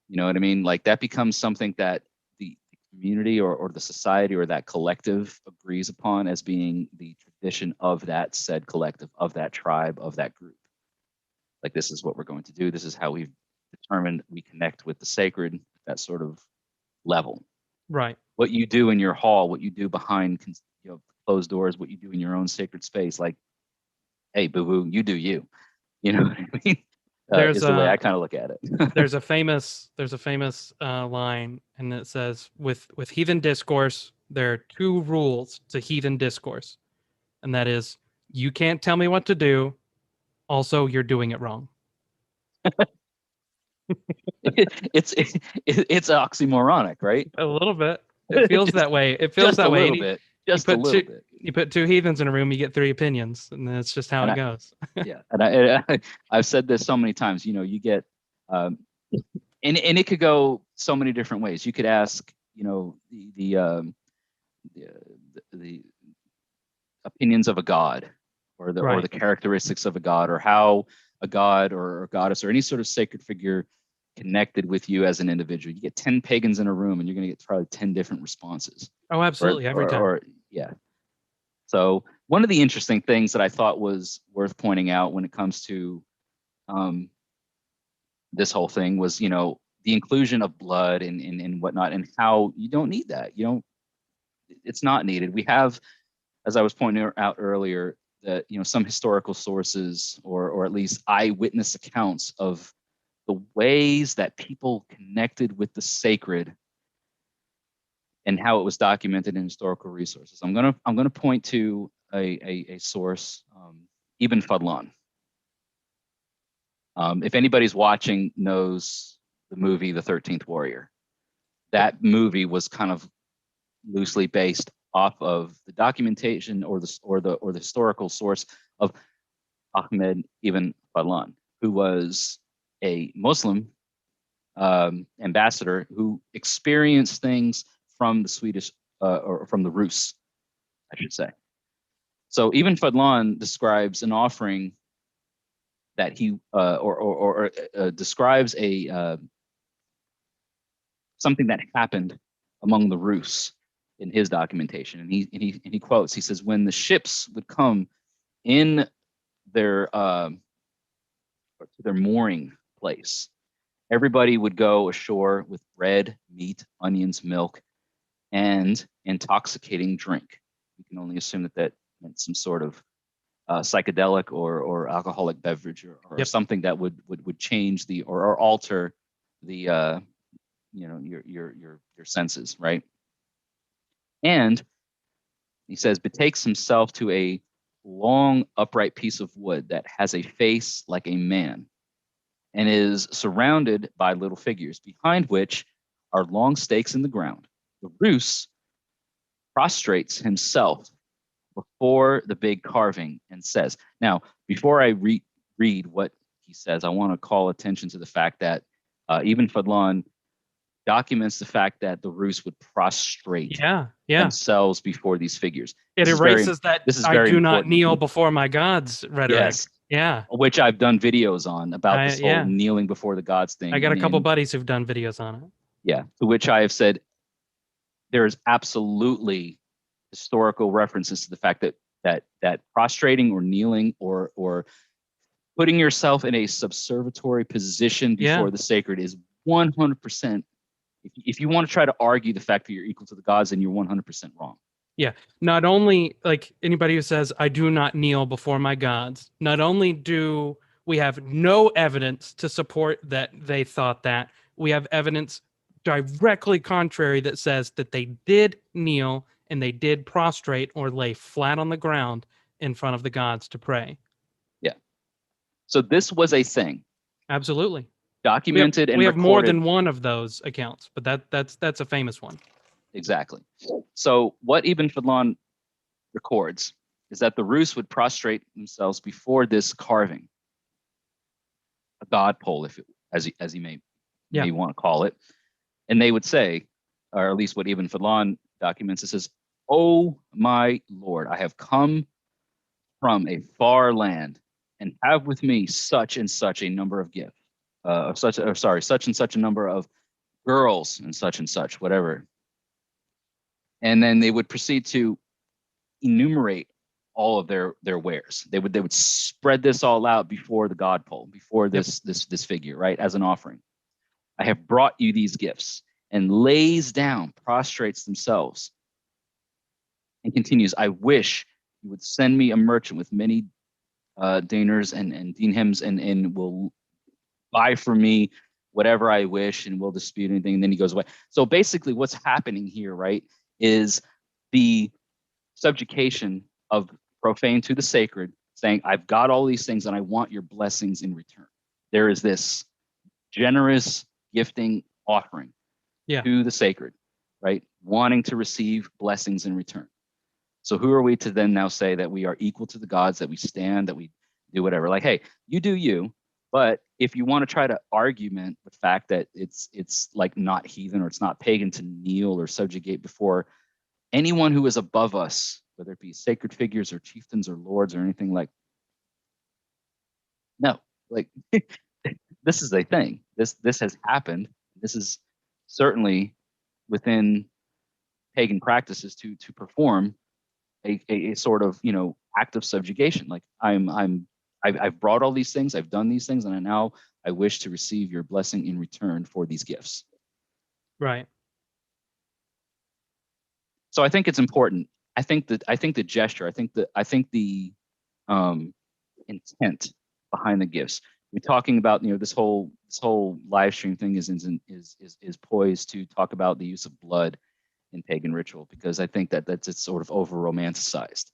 S1: You know what I mean? Like that becomes something that the community or the society or that collective agrees upon as being the tradition of that said collective, of that tribe, of that group. Like, this is what we're going to do. This is how we've determined we connect with the sacred, that sort of level.
S2: Right.
S1: What you do in your hall, what you do behind closed doors, what you do in your own sacred space, like, hey, boo-boo, you do you. You know what I mean? Is the way I kind of look at it.
S2: there's a famous line, and it says, with heathen discourse, there are two rules to heathen discourse, and that is, you can't tell me what to do. Also, you're doing it wrong.
S1: It's oxymoronic, right?
S2: A little bit. It feels that way. It feels that way.
S1: Just a little bit.
S2: You put two heathens in a room, you get three opinions, and that's just how it goes.
S1: Yeah, and I've said this so many times. You get, and it could go so many different ways. You could ask, the opinions of a god, or the characteristics of a god, or how a god or a goddess or any sort of sacred figure connected with you as an individual. You get 10 pagans in a room, and you're going to get probably 10 different responses.
S2: Oh, absolutely, every time.
S1: Yeah. So one of the interesting things that I thought was worth pointing out when it comes to this whole thing was, the inclusion of blood and whatnot, and how you don't need that. It's not needed. We have, as I was pointing out earlier, that some historical sources or at least eyewitness accounts of the ways that people connected with the sacred and how it was documented in historical resources. I'm gonna point to a source, Ibn Fadlan. If anybody's watching knows the movie The 13th Warrior, that movie was kind of loosely based off of the documentation or the historical source of Ahmed ibn Fadlan, who was a Muslim ambassador who experienced things from the Swedish or from the Rus, I should say. So Ibn Fadlan describes an offering that he describes a something that happened among the Rus in his documentation, and he quotes. He says, when the ships would come in their to their mooring place, everybody would go ashore with bread, meat, onions, milk, and intoxicating drink. You can only assume that meant some sort of psychedelic or alcoholic beverage or something that would change or alter the your senses, right? And he says, betakes himself to a long upright piece of wood that has a face like a man and is surrounded by little figures, behind which are long stakes in the ground. The Rus prostrates himself before the big carving and says, now, before I read what he says, I want to call attention to the fact that Ibn Fadlan documents the fact that the Rus would prostrate themselves before these figures.
S2: It erases that I do not kneel before my gods rhetoric.
S1: Yes.
S2: Yeah.
S1: Which I've done videos on about this whole kneeling before the gods thing.
S2: I got a couple buddies who've done videos on it.
S1: Yeah. To which I have said there is absolutely historical references to the fact that prostrating or kneeling or putting yourself in a subservatory position before the sacred is 100%. If you want to try to argue the fact that you're equal to the gods, then you're 100% wrong.
S2: Yeah. Not only, like, anybody who says, I do not kneel before my gods, not only do we have no evidence to support that they thought that, we have evidence directly contrary that says that they did kneel and they did prostrate or lay flat on the ground in front of the gods to pray.
S1: Yeah. So this was a thing,
S2: Absolutely.
S1: documented and
S2: We have more
S1: recorded.
S2: than one of those accounts, but that's a famous one.
S1: Exactly. So what Ibn Fadlan records is that the Rus would prostrate themselves before this carving, a god pole, if it, as he may want to call it, and they would say, or at least what Ibn Fadlan documents, it says, "Oh my Lord, I have come from a far land and have with me such and such a number of gifts, such and such a number of girls and such, whatever." And then they would proceed to enumerate all of their wares. They would spread this all out before the god pole, before this figure, right, as an offering. I have brought you these gifts, and lays down, prostrates themselves, and continues. I wish you would send me a merchant with many dinars and dirhams, and will buy for me whatever I wish, and will dispute anything. And then he goes away. So basically, what's happening here, right, is the subjugation of profane to the sacred, saying, I've got all these things and I want your blessings in return. There is this generous gifting offering to the sacred, right? Wanting to receive blessings in return. So who are we to then now say that we are equal to the gods, that we stand, that we do whatever? Like, hey, you do you, but if you want to try to argument the fact that it's like not heathen or it's not pagan to kneel or subjugate before anyone who is above us, whether it be sacred figures or chieftains or lords or anything, like, no, like this is a thing. This has happened. This is certainly within pagan practices to perform a sort of, you know, act of subjugation. Like I've brought all these things, I've done these things, and now I wish to receive your blessing in return for these gifts.
S2: Right.
S1: So I think it's important. I think the gesture, I think the intent behind the gifts. We're talking about, you know, this whole live stream thing is poised to talk about the use of blood in pagan ritual, because I think that it's sort of over romanticized.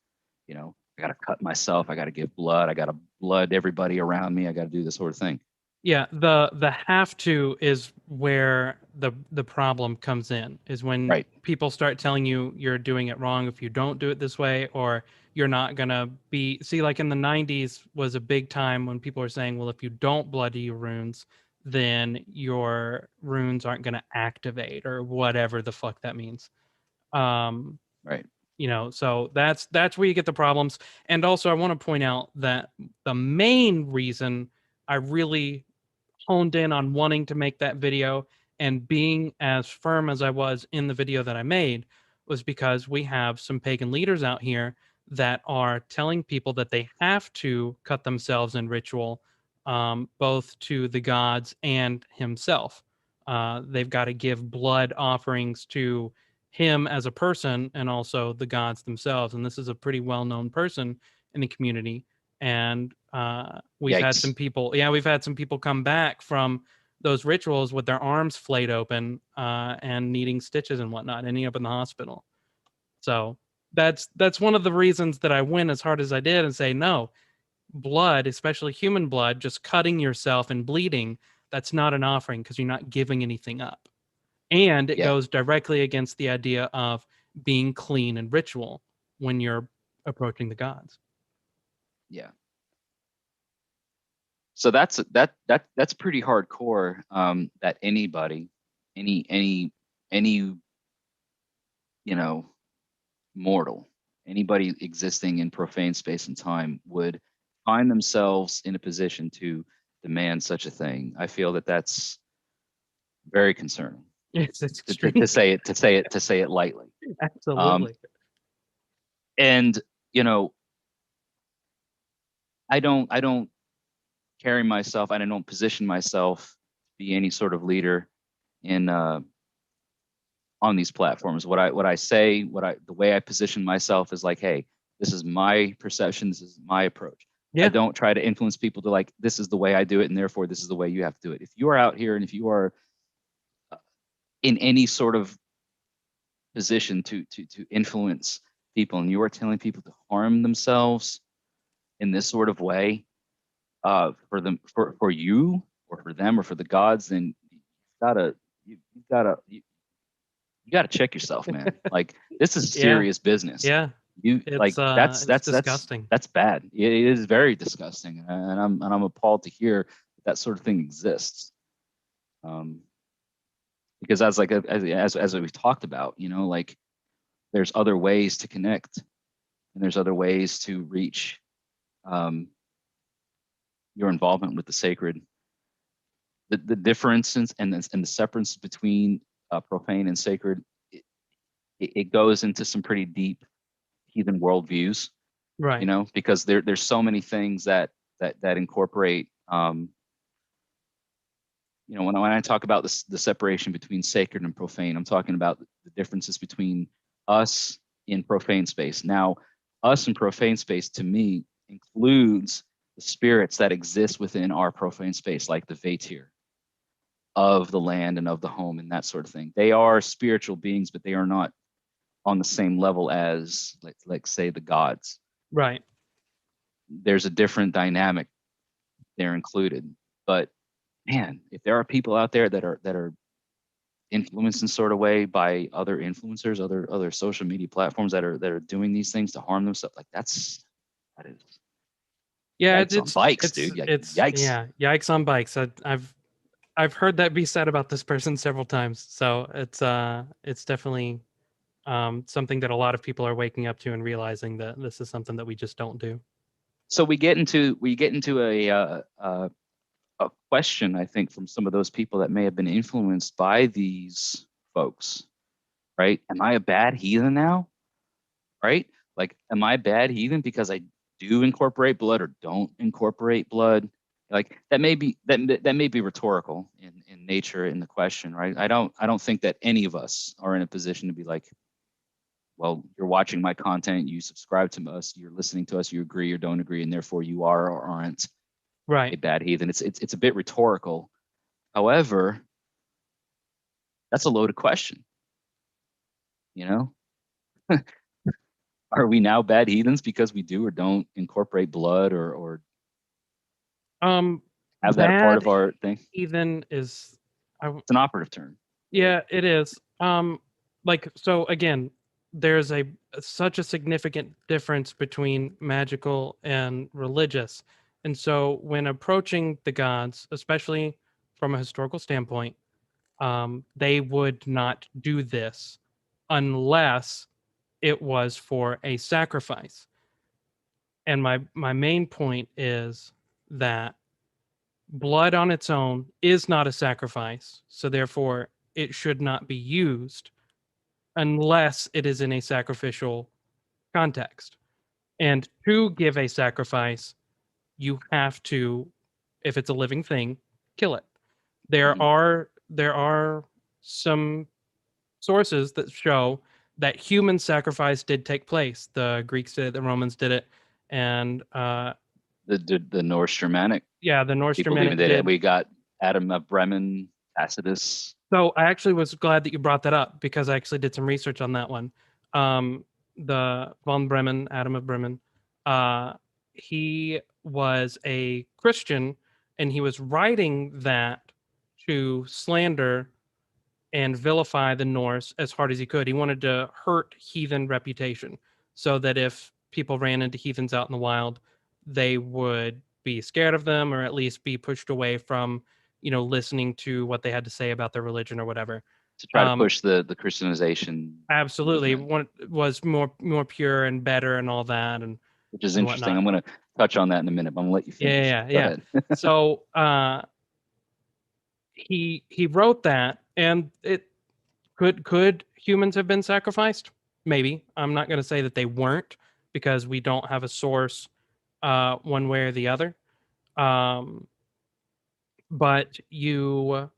S1: You know, I got to cut myself, I got to give blood, I got to blood everybody around me, I got to do this sort of thing.
S2: Yeah, the have to is where the problem comes in, is when
S1: Right.
S2: people start telling you you're doing it wrong if you don't do it this way, or you're not gonna be, see, like in the 90s was a big time when people were saying, well, if you don't bloody your runes, then your runes aren't gonna activate, or whatever the fuck that means.
S1: Right.
S2: You know, so that's where you get the problems. And also I want to point out that the main reason I really honed in on wanting to make that video and being as firm as I was in the video that I made was because we have some pagan leaders out here that are telling people that they have to cut themselves in ritual, both to the gods and himself. They've got to give blood offerings to him as a person and also the gods themselves. And this is a pretty well-known person in the community. And we've had some people, we've had some people come back from those rituals with their arms flayed open and needing stitches and whatnot, ending up in the hospital. So that's one of the reasons that I went as hard as I did and say, no, blood, especially human blood, just cutting yourself and bleeding, that's not an offering because you're not giving anything up. And it goes directly against the idea of being clean and ritual when you're approaching the gods.
S1: Yeah. So that's pretty hardcore. That anybody, any you know, mortal, anybody existing in profane space and time would find themselves in a position to demand such a thing. I feel that that's very concerning.
S2: It's extreme.
S1: To say it lightly.
S2: Absolutely.
S1: And you know, I don't carry myself, and I don't position myself to be any sort of leader in on these platforms. What I say, the way I position myself is like, hey, this is my perception, this is my approach. Yeah. I don't try to influence people to like, this is the way I do it, and therefore this is the way you have to do it. If you are out here and if you are in any sort of position to influence people, and you are telling people to harm themselves in this sort of way, for them, for you or for them or for the gods, then gotta you gotta you gotta check yourself, man. Like this is
S2: Yeah,
S1: serious business.
S2: yeah.
S1: You like
S2: It's disgusting.
S1: that's bad. It is very disgusting, and I'm appalled to hear that sort of thing exists. Um, because as we talked about, like there's other ways to connect, and there's other ways to reach um, your involvement with the sacred. The differences and the separateness between profane and sacred, it goes into some pretty deep heathen worldviews,
S2: Right.
S1: because there's so many things that incorporate, when I talk about this, the separation between sacred and profane, I'm talking about the differences between us in profane space. Now, us in profane space to me includes the spirits that exist within our profane space, like the Vatir of the land and of the home and that sort of thing. They are spiritual beings, but they are not on the same level as, like say, the gods.
S2: Right.
S1: There's a different dynamic there included. But man, if there are people out there that are influenced in sort of way by other influencers, other social media platforms that are doing these things to harm themselves, like that is
S2: Yeah,
S1: yikes on bikes, dude. Like,
S2: it's
S1: yikes.
S2: yeah, yikes on bikes. I've heard that be said about this person several times. So it's definitely something that a lot of people are waking up to and realizing that this is something that we just don't do.
S1: So we get into a question, I think, from some of those people that may have been influenced by these folks, right? Am I a bad heathen now? Right? Like, am I a bad heathen because I do incorporate blood or don't incorporate blood? Like that may be rhetorical in nature in the question, right? I don't think that any of us are in a position to be like, well, you're watching my content, you subscribe to us, you're listening to us, you agree or don't agree, and therefore you are or aren't a
S2: Right.
S1: bad heathen. It's a bit rhetorical. However, that's a loaded question. You know, are we now bad heathens because we do or don't incorporate blood or have that a part
S2: Bad
S1: of our thing?
S2: heathen is
S1: It's an operative term.
S2: yeah, it is. Like so again, there's such a significant difference between magical and religious. And so when approaching the gods, especially from a historical standpoint, they would not do this unless it was for a sacrifice. And my main point is that blood on its own is not a sacrifice, so therefore it should not be used unless it is in a sacrificial context. And to give a sacrifice, you have to, if it's a living thing, kill it.
S1: Mhm.
S2: There are some sources that show that human sacrifice did take place. The Greeks did it, the Romans did it, and
S1: The Norse Germanic
S2: yeah, the North
S1: people even
S2: Germanic
S1: did it.
S2: did.
S1: We got Adam of Bremen, Tacitus.
S2: So I actually was glad that you brought that up because I actually did some research on that one. The von Bremen, Adam of Bremen, uh, he was a Christian, and he was writing that to slander and vilify the Norse as hard as he could. He wanted to hurt heathen reputation so that if people ran into heathens out in the wild, they would be scared of them or at least be pushed away from, listening to what they had to say about their religion or whatever.
S1: To try to push the Christianization
S2: Absolutely,
S1: movement,
S2: one was more pure and better and all that
S1: which is
S2: and
S1: interesting.
S2: whatnot.
S1: I'm going to touch on that in a minute, but I'm going to let you
S2: Yeah,
S1: finish.
S2: yeah,
S1: Go
S2: yeah.
S1: ahead.
S2: So he wrote that, and it could humans have been sacrificed? Maybe. I'm not going to say that they weren't because we don't have a source one way or the other. Um, but you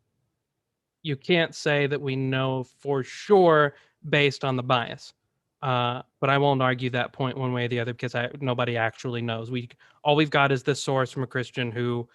S2: can't say that we know for sure based on the bias. But I won't argue that point one way or the other because nobody actually knows. All we've got is this source from a Christian who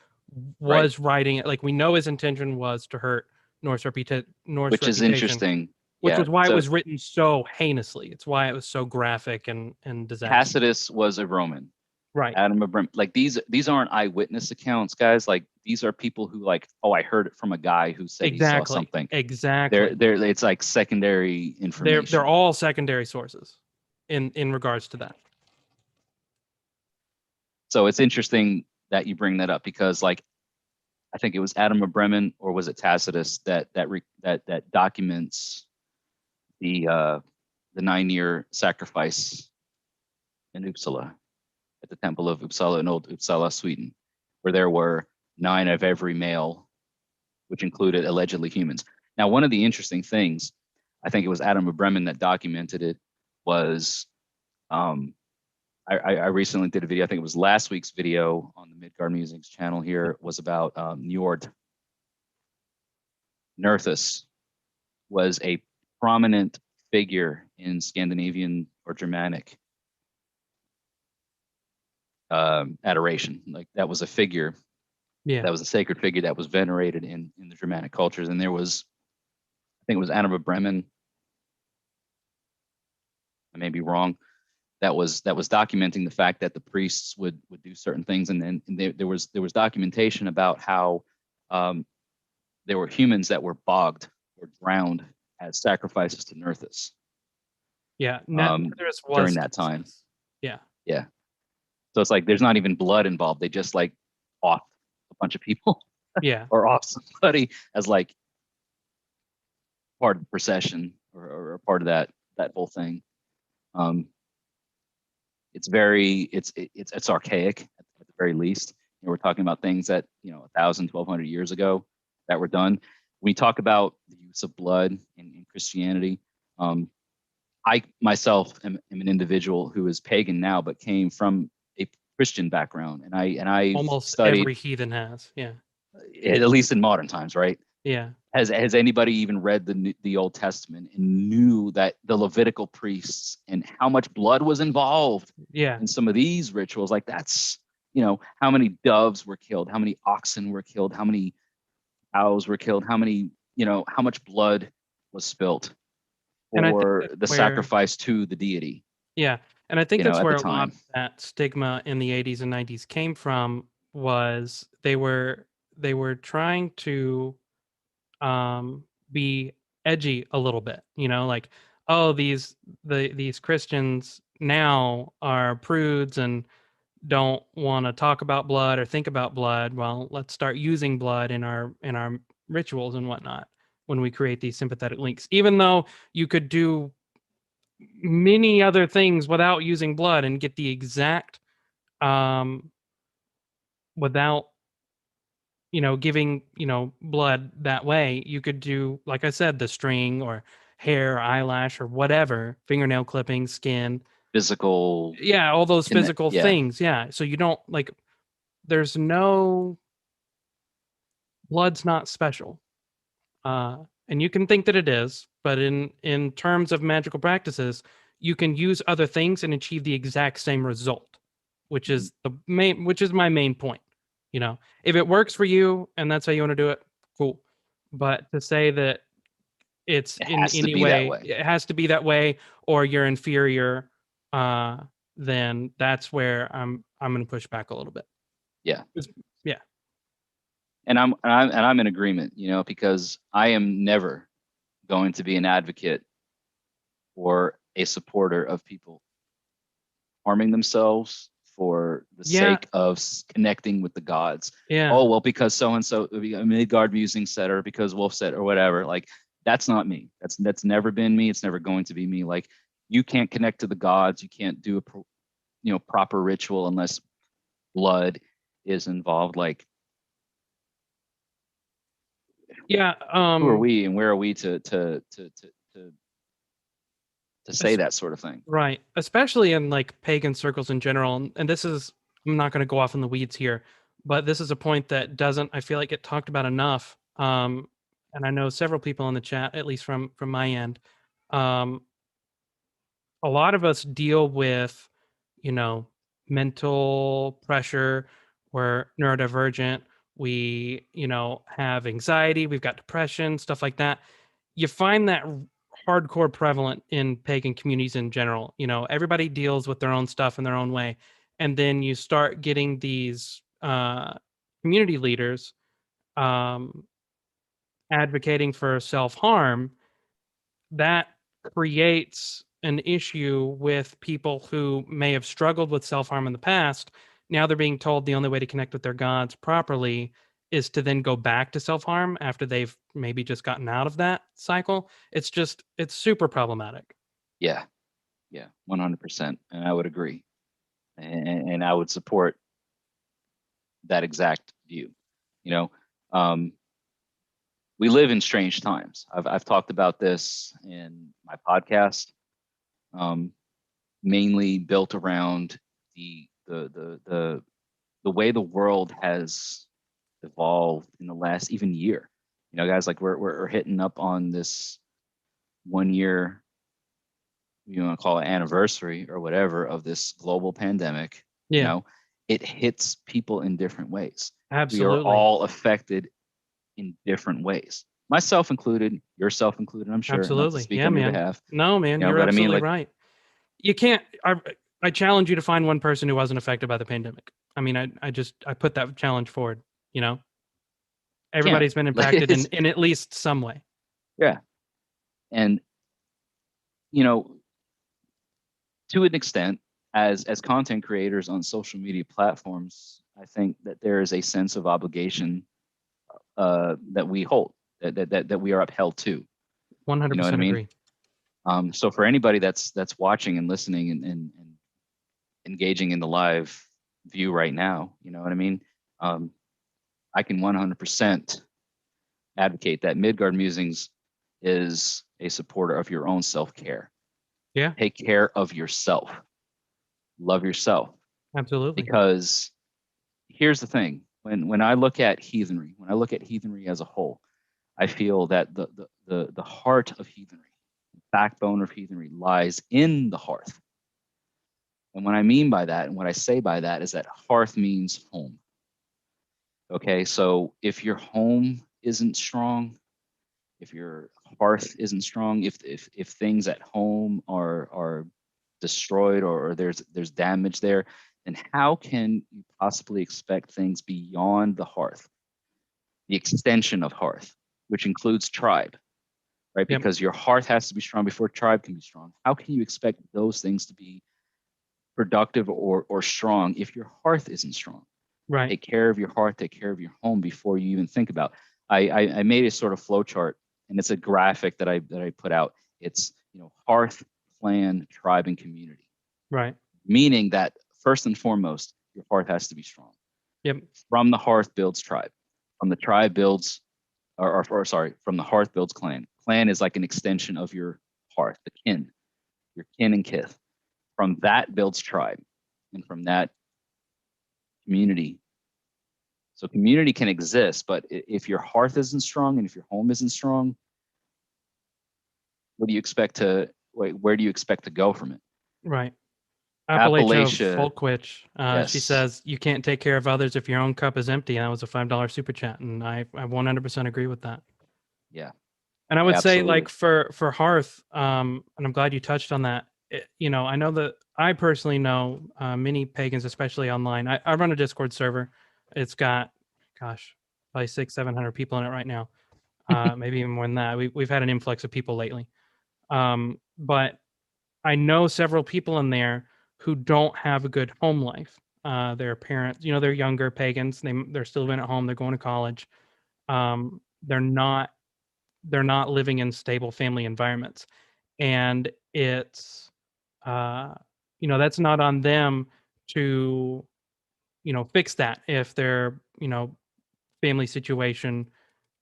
S1: Right.
S2: was writing it. Like we know his intention was to hurt Norse
S1: Which is
S2: reputation,
S1: interesting.
S2: which
S1: Yeah.
S2: was why it
S1: So
S2: was written so heinously. It's why it was so graphic and disastrous.
S1: Tacitus was a Roman.
S2: Right.
S1: Adam Abram, like these aren't eyewitness accounts, guys. Like these are people who like, oh, I heard it from a guy who said he saw
S2: Exactly.
S1: something.
S2: Exactly.
S1: It's like secondary information.
S2: They're all secondary sources in regards to that.
S1: So it's interesting that you bring that up because like I think it was Adam of Bremen or was it Tacitus that documents the 9-year sacrifice in Uppsala at the Temple of Uppsala in Old Uppsala, Sweden, where there were 9 of every male, which included allegedly humans. Now, one of the interesting things, I think it was Adam of Bremen that documented it, was I recently did a video, I think it was last week's video on the Midgard Musings channel here, was about Njord. Nerthus was a prominent figure in Scandinavian or Germanic adoration. Like that was a figure, that was a sacred figure that was venerated in the Germanic cultures. And there was, I think it was Anna of Bremen, I may be wrong, that was documenting the fact that the priests would do certain things, and then there was documentation about how there were humans that were bogged or drowned as sacrifices to Nerthus.
S2: Yeah,
S1: during that time.
S2: Yeah.
S1: Yeah. So it's like there's not even blood involved. They just like off a bunch of people.
S2: Yeah.
S1: Or off somebody as like part of the procession or part of that whole thing. It's archaic at the very least. You know, we're talking about things that 1,000, 1,200 years ago that were done. When we talk about the use of blood in Christianity, I myself am an individual who is pagan now, but came from a Christian background, and I
S2: almost
S1: studied,
S2: every heathen has,
S1: at least in modern times, right?
S2: Yeah.
S1: Has anybody even read the Old Testament and knew that the Levitical priests and how much blood was involved in some of these rituals? Like that's, how many doves were killed, how many oxen were killed, how many cows were killed, how many, how much blood was spilt for the sacrifice to the deity.
S2: Yeah. And I think that's where a lot of
S1: time.
S2: that stigma in the 80s and 90s came from, was they were trying to be edgy a little bit, like, oh, these Christians now are prudes and don't want to talk about blood or think about blood. Well, let's start using blood in our rituals and whatnot when we create these sympathetic links, even though you could do many other things without using blood and get the exact without giving blood that way. You could do, like I said, the string or hair, eyelash, or whatever, fingernail clipping, skin,
S1: physical,
S2: all those physical things. So you don't like, there's no, blood's not special, and you can think that it is, but in terms of magical practices, you can use other things and achieve the exact same result, which is my main point. If it works for you and that's how you want to do it, cool. But to say that it's in any way, it has to be that way, or you're inferior, then that's where I'm going to push back a little bit.
S1: Yeah.
S2: Yeah.
S1: And I'm in agreement, because I am never going to be an advocate or a supporter of people harming themselves for the sake of connecting with the gods. Oh, well, because so-and-so, Midgard Musings said, or because Wolf said, or whatever. Like, that's not me. That's never been me. It's never going to be me. Like, you can't connect to the gods. You can't do a proper ritual unless blood is involved. Like, who are we and where are we to say that sort of thing?
S2: Right. Especially in like pagan circles in general. And this is, I'm not going to go off in the weeds here, but this is a point that doesn't, I feel like, get talked about enough. And I know several people in the chat, at least from my end. A lot of us deal with, mental pressure. We're neurodivergent. We, have anxiety. We've got depression, stuff like that. You find that hardcore prevalent in pagan communities in general. Everybody deals with their own stuff in their own way. and then you start getting these community leaders um, advocating for self-harm, that creates an issue with people who may have struggled with self-harm in the past. Now they're being told the only way to connect with their gods properly is to then go back to self-harm after they've maybe just gotten out of that cycle. It's super problematic.
S1: Yeah, yeah, 100%. And I would agree. And I would support that exact view. You know, um, we live in strange times. I've talked about this in my podcast, um, mainly built around the way the world has evolved in the last even year. You know, guys, like we're hitting up on this 1 year, you want to call it anniversary or whatever, of this global pandemic. You
S2: Yeah,
S1: know, it hits people in different ways. We are
S2: absolutely.
S1: all affected in different ways, myself included, yourself included, I'm sure, not to
S2: Absolutely.
S1: speak
S2: Yeah,
S1: on your
S2: man.
S1: behalf,
S2: No, man,
S1: you know,
S2: you're
S1: but I mean,
S2: absolutely
S1: like,
S2: right. You can't I challenge you to find one person who wasn't affected by the pandemic. I mean, I put that challenge forward, you know?
S1: can't,
S2: Everybody's been
S1: like,
S2: impacted
S1: it's,
S2: in at least some way.
S1: yeah. And, you know, to an extent, as content creators on social media platforms, I think that there is a sense of obligation that we hold, that we are upheld to. You know what I
S2: 100%
S1: mean?
S2: agree.
S1: So for anybody that's watching and listening and engaging in the live view right now, you know what I mean? Um, I can 100% advocate that Midgard Musings is a supporter of your own self-care.
S2: Yeah,
S1: Take care of yourself. Love yourself.
S2: absolutely.
S1: Because here's the thing. When I look at heathenry, when I look at heathenry as a whole, I feel that the heart of heathenry, the backbone of heathenry lies in the hearth. And what I mean by that, and what I say by that, is that hearth means home. Okay, so if your home isn't strong, if your hearth isn't strong, if things at home are destroyed, or there's damage there, then how can you possibly expect things beyond the hearth, the extension of hearth, which includes tribe, right?
S2: Yep.
S1: Because your hearth has to be strong before tribe can be strong. How can you expect those things to be productive or strong if your hearth isn't strong?
S2: Right.
S1: Take care of your heart, take care of your home before you even think about. I made a sort of flow chart, and it's a graphic that I put out. It's, you know, hearth, clan, tribe, and community.
S2: Right.
S1: Meaning that first and foremost, your heart has to be strong.
S2: Yep.
S1: From the hearth builds tribe. From the tribe builds, or sorry, from the hearth builds clan. Clan is like an extension of your hearth, the kin, your kin and kith. From that builds tribe, and from that, community. So community can exist, but if your hearth isn't strong and if your home isn't strong, what do you expect to where do you expect to go from it?
S2: Right. Appalachia
S1: Appalachia,
S2: Folkwitch. She
S1: yes,
S2: says you can't take care of others if your own cup is empty. That was a $5 super chat, and I 100% agree with that.
S1: yeah,
S2: And I would say, like,
S1: absolutely,
S2: for Hearth, and I'm glad you touched on that. You know, I know that I personally know many pagans, especially online. I run a Discord server. It's got, gosh, probably 600-700 people in it right now. Maybe even more than that. We've had an influx of people lately. But I know several people in there who don't have a good home life. Their parents, you know, they're younger pagans. They're still living at home. They're going to college. They're not living in stable family environments, and it's uh, you know, that's not on them to, you know, fix that if their, you know, family situation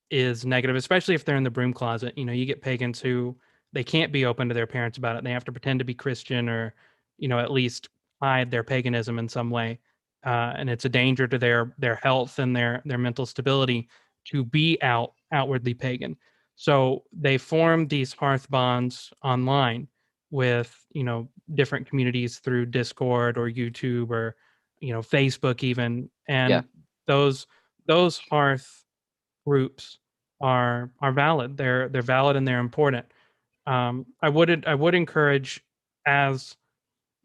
S2: is negative, especially if they're in the broom closet. You know, you get pagans who they can't be open to their parents about it. They have to pretend to be Christian, or, you know, at least hide their paganism in some way. And it's a danger to their health and their mental stability to be outwardly pagan. So they form these hearth bonds online with, you know, different communities through Discord or YouTube or, you know, Facebook even.
S1: yeah,
S2: And those hearth groups are valid. They're valid and they're important. I would encourage, as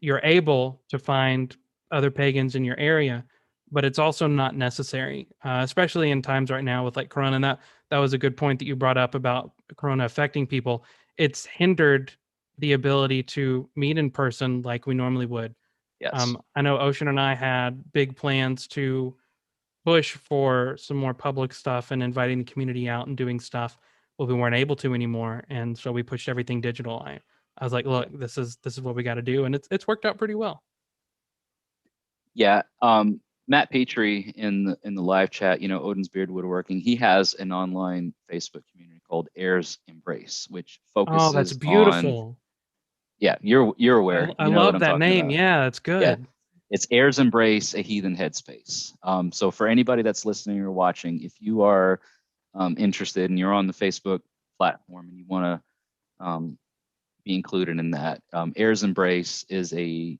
S2: you're able to find other pagans in your area, but it's also not necessary, especially in times right now with like Corona. And that was a good point that you brought up about Corona affecting people. It's hindered the ability to meet in person like we normally would.
S1: Yes.
S2: I know Ocean and I had big plans to push for some more public stuff and inviting the community out and doing stuff, but we weren't able to anymore, and so we pushed everything digital. I was like, look, this is what we got to do, and it's worked out pretty well.
S1: Yeah. Matt Petrie in the live chat, Odin's Beard Woodworking, he has an online Facebook community called Heirs Embrace, which
S2: Oh, that's
S1: focuses on,
S2: beautiful.
S1: yeah, you're aware,
S2: I
S1: you know what
S2: love
S1: I'm
S2: that
S1: talking
S2: name.
S1: about.
S2: Yeah, that's
S1: Yeah.
S2: good.
S1: It's Heirs Embrace, a Heathen Headspace. So for anybody that's listening or watching, if you are interested and you're on the Facebook platform and you want to be included in that, Heirs Embrace is a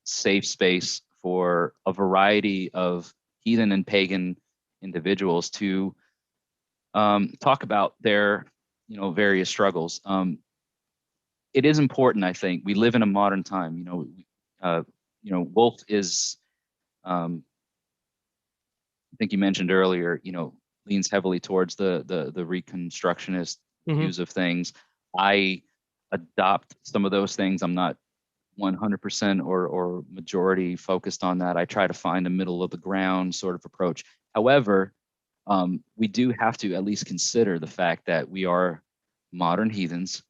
S1: safe space for a variety of heathen and pagan individuals to talk about their various struggles. It is important, I think. We live in a modern time. Wolf is, I think you mentioned earlier, leans heavily towards the reconstructionist views of things. I adopt some of those things. I'm not 100% or majority focused on that. I try to find a middle of the ground sort of approach. However, we do have to at least consider the fact that we are modern heathens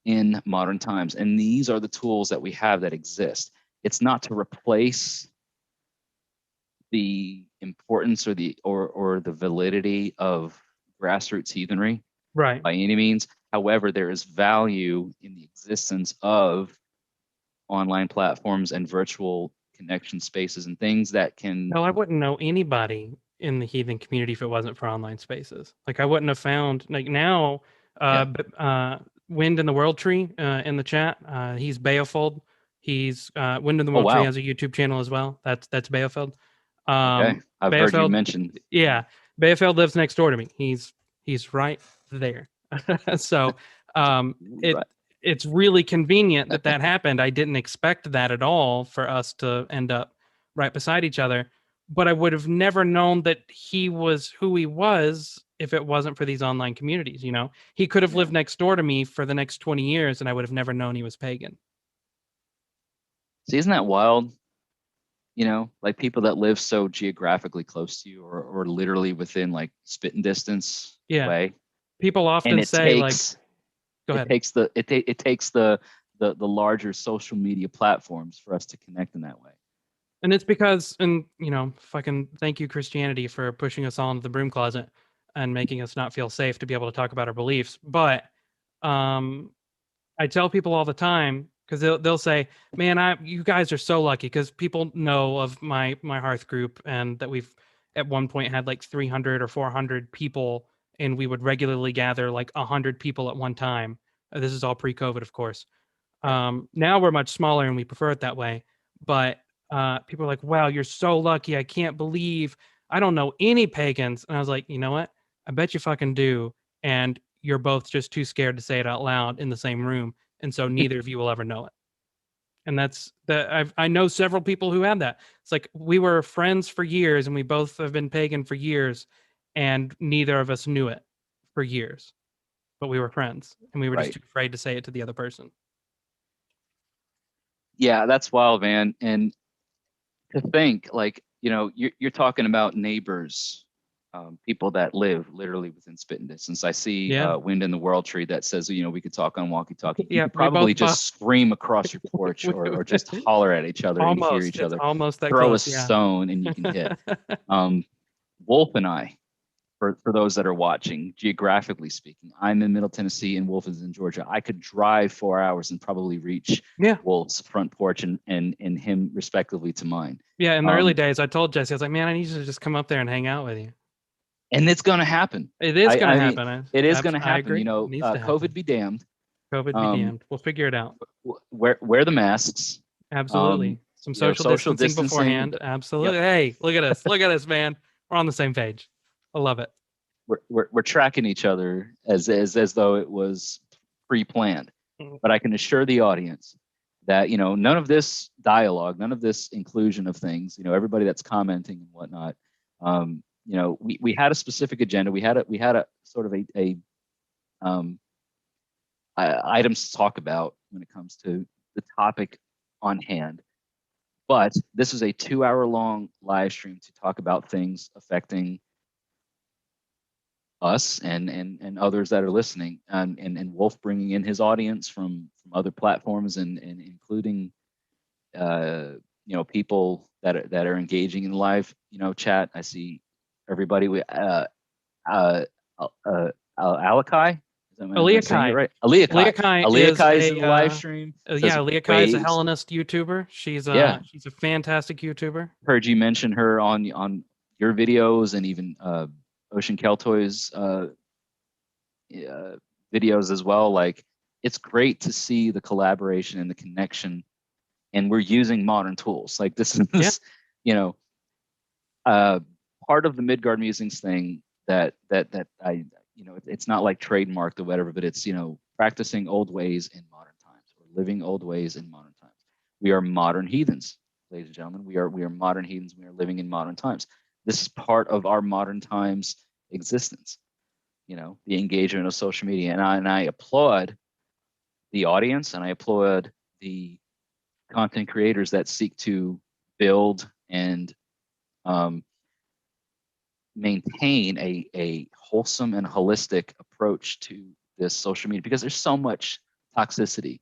S1: in modern times, and these are the tools that we have that exist. It's not to replace the importance or the validity of grassroots heathenry,
S2: right,
S1: by any means. However, there is value in the existence of online platforms and virtual connection spaces and things that can.
S2: no, I wouldn't know anybody in the heathen community if it wasn't for online spaces. Like I wouldn't have found like now
S1: Yeah.
S2: Wind in the World Tree in the chat. He's Beofold. He's Wind in the
S1: Oh,
S2: World Tree
S1: wow.
S2: has a YouTube channel as well. That's Beofold.
S1: Okay, I've heard you mention.
S2: Yeah, Beofold lives next door to me. He's right there. So
S1: Right.
S2: it's really convenient that happened. I didn't expect that at all for us to end up right beside each other, but I would have never known that he was who he was if it wasn't for these online communities. He could have lived next door to me for the next 20 years and I would have never known he was pagan.
S1: See, isn't that wild? Like people that live so geographically close to you or literally within like spitting distance away.
S2: People often
S1: And it
S2: say
S1: takes,
S2: like, go ahead.
S1: it takes the larger social media platforms for us to connect in that way.
S2: And it's because, and fucking thank you, Christianity, for pushing us all into the broom closet and making us not feel safe to be able to talk about our beliefs. But I tell people all the time, because they'll say, "Man, you guys are so lucky," because people know of my hearth group and that we've at one point had like 300 or 400 people, and we would regularly gather like 100 people at one time. This is all pre-COVID, of course. Now we're much smaller and we prefer it that way. But people are like, wow, you're so lucky. I can't believe I don't know any pagans. And I was like, you know what? I bet you fucking do. And you're both just too scared to say it out loud in the same room. And so neither of you will ever know it. And that's that. I know several people who had that. It's like we were friends for years and we both have been pagan for years and neither of us knew it for years. But we were friends and we were just too afraid to say it to the other person.
S1: Yeah, that's wild, man. And to think like, you're talking about neighbors, people that live literally within spitting distance. I see Wind in the World Tree that says, we could talk on walkie-talkie. You could probably just scream across your porch or just holler at each other and hear each other.
S2: Almost that
S1: Throw
S2: close,
S1: a stone and you can hit. Wolf and I, for those that are watching, geographically speaking, I'm in Middle Tennessee and Wolf is in Georgia. I could drive 4 hours and probably reach Wolf's front porch and him respectively to mine.
S2: Yeah, in the early days, I told Jesse, I was like, man, I need you to just come up there and hang out with you.
S1: And it's going to happen.
S2: It is going to happen.
S1: It is going to happen.
S2: Agree.
S1: COVID be damned.
S2: COVID be damned. We'll figure it out.
S1: Wear the masks.
S2: Absolutely. Some social distancing beforehand. Absolutely. Hey, look at us. Look at us, man. We're on the same page. I love it.
S1: We're tracking each other as though it was pre-planned. But I can assure the audience that, none of this dialogue, none of this inclusion of things, everybody that's commenting and whatnot, we had a specific agenda. We had a sort of a items to talk about when it comes to the topic on hand. But this is a 2-hour long live stream to talk about things affecting us and others that are listening, and Wolf bringing in his audience from other platforms and including people that are engaging in live chat. I see everybody with Alakai. Am I saying it right? Aliakai is in the live stream.
S2: Aliakai is a Hellenist YouTuber. She's a fantastic YouTuber.
S1: Heard you mention her on your videos, and even Ocean Keltoy's videos as well. Like, it's great to see the collaboration and the connection, and we're using modern tools. Like, this is part of the Midgard Musings thing that I, it's not like trademarked or whatever, but it's, practicing old ways in modern times, or living old ways in modern times. We are modern heathens, ladies and gentlemen. We are modern heathens. We are living in modern times. This is part of our modern times existence, the engagement of social media. And I applaud the audience, and I applaud the content creators that seek to build and maintain a wholesome and holistic approach to this social media, because there's so much toxicity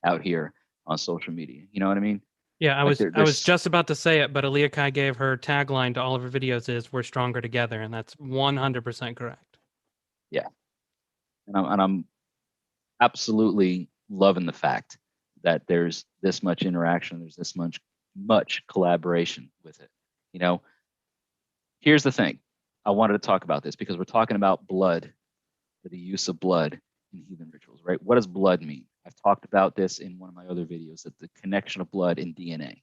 S1: out here on social media. You know what I mean?
S2: Yeah, I was just about to say it, but Aliakai gave her tagline to all of her videos is "We're stronger together," and that's 100% correct.
S1: Yeah, and I'm absolutely loving the fact that there's this much interaction, there's this much collaboration with it. Here's the thing. I wanted to talk about this because we're talking about blood, the use of blood in heathen rituals, right? What does blood mean? I've talked about this in one of my other videos, that the connection of blood in DNA.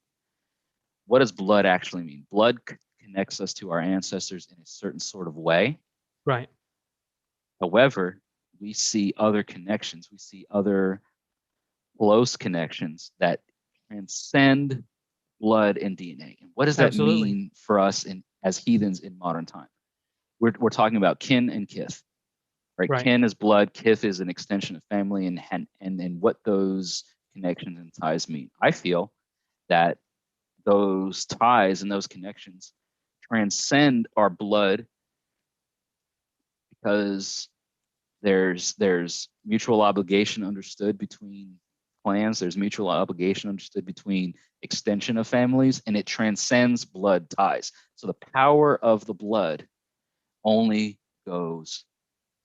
S1: What does blood actually mean? Blood connects us to our ancestors in a certain sort of way.
S2: Right.
S1: However, we see other connections. We see other close connections that transcend blood and DNA. And what does that mean for us as heathens in modern time? We're talking about kin and kith, right? Kin is blood, kith is an extension of family, and what those connections and ties mean. I feel that those ties and those connections transcend our blood, because there's mutual obligation understood between clans. There's mutual obligation understood between extension of families, and it transcends blood ties. So the power of the blood only goes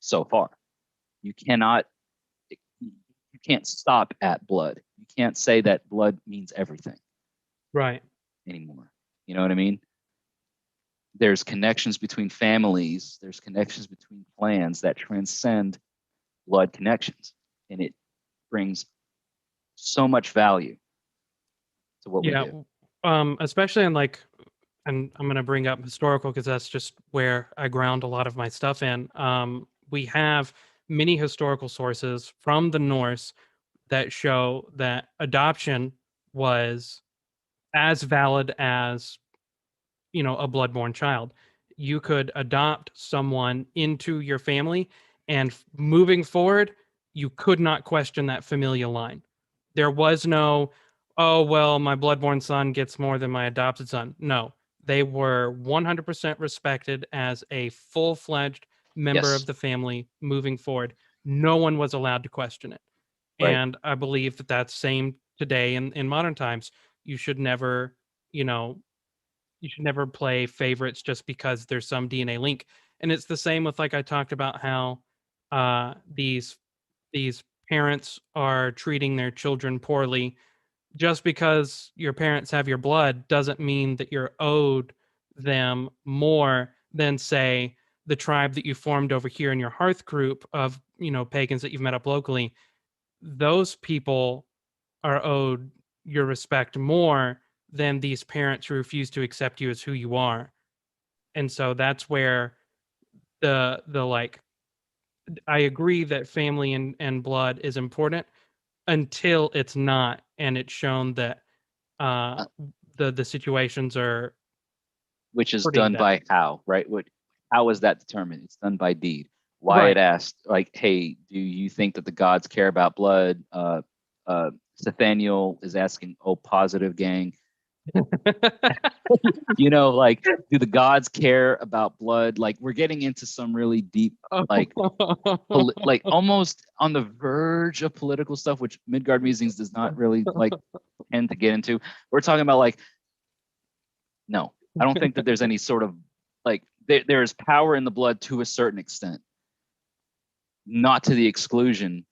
S1: so far. You can't stop at blood. You can't say that blood means everything anymore. You know what I mean? There's connections between families, there's connections between clans that transcend blood connections, and it brings so much value to what we do.
S2: Especially in and I'm going to bring up historical because that's just where I ground a lot of my stuff in. We have many historical sources from the Norse that show that adoption was as valid as, a bloodborne child. You could adopt someone into your family, and moving forward, you could not question that familial line. There was no, oh, well, my bloodborne son gets more than my adopted son. No, they were 100% respected as a full-fledged member of the family moving forward. No one was allowed to question it.
S1: Right.
S2: And I believe that that's same today in modern times. You should never, play favorites just because there's some DNA link. And it's the same with, like I talked about, how these parents are treating their children poorly. Just because your parents have your blood doesn't mean that you're owed them more than, say, the tribe that you formed over here in your hearth group of, pagans that you've met up locally. Those people are owed your respect more than these parents who refuse to accept you as who you are. And so that's where the I agree that family and blood is important until it's not and it's shown that the situations are
S1: which is
S2: pretty
S1: done by
S2: in-depth.
S1: how, right? How is that determined? It's done by deed.
S2: Right.
S1: Wyatt asked, like, hey, do you think that the gods care about blood? Nathaniel is asking, oh, positive gang. Like, do the gods care about blood? Like, we're getting into some really deep, like almost on the verge of political stuff, which Midgard Musings does not really like tend to get into. We're talking about like, no, I don't think that there's any sort of like there is power in the blood to a certain extent, not to the exclusion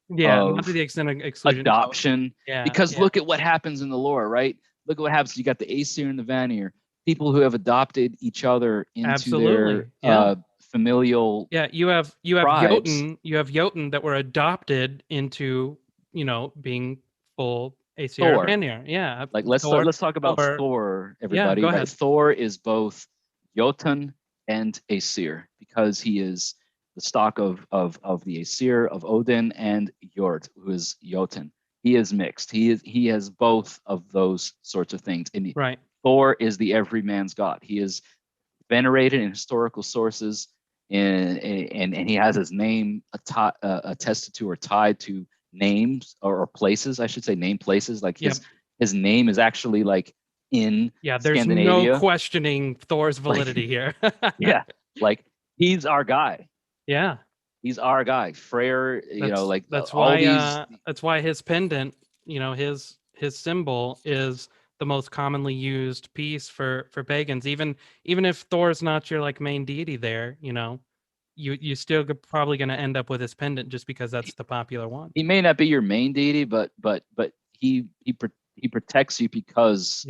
S2: Yeah, not to
S1: of
S2: the extent of exclusion.
S1: adoption.
S2: Yeah,
S1: Because
S2: yeah.
S1: look at what happens in the lore, right? Look at what happens. You got the Aesir and the Vanir, people who have adopted each other into
S2: Absolutely.
S1: their familial.
S2: Yeah, you have
S1: tribes.
S2: Jotun that were adopted into, being full ACR
S1: Thor.
S2: Vanir. Yeah.
S1: Like let's talk about Thor, everybody.
S2: go
S1: Right?
S2: ahead.
S1: Thor is both Jotun and Aesir because he is the stock of the Aesir of Odin and Jord, who is Jotun. He is mixed. He has both of those sorts of things. And
S2: Right.
S1: Thor is the everyman's god. He is venerated in historical sources, and he has his name attested to or tied to names or places, I should say, name places. Like his name is actually like in
S2: there's
S1: Scandinavia.
S2: no questioning Thor's validity here.
S1: Yeah, like he's our guy.
S2: Yeah,
S1: he's our guy. Freyr,
S2: that's
S1: all
S2: why
S1: these.
S2: That's why his pendant, his symbol is the most commonly used piece for pagans. Even if Thor's not your like main deity there, you still probably going to end up with his pendant just because that's the popular one.
S1: He may not be your main deity, but he protects you because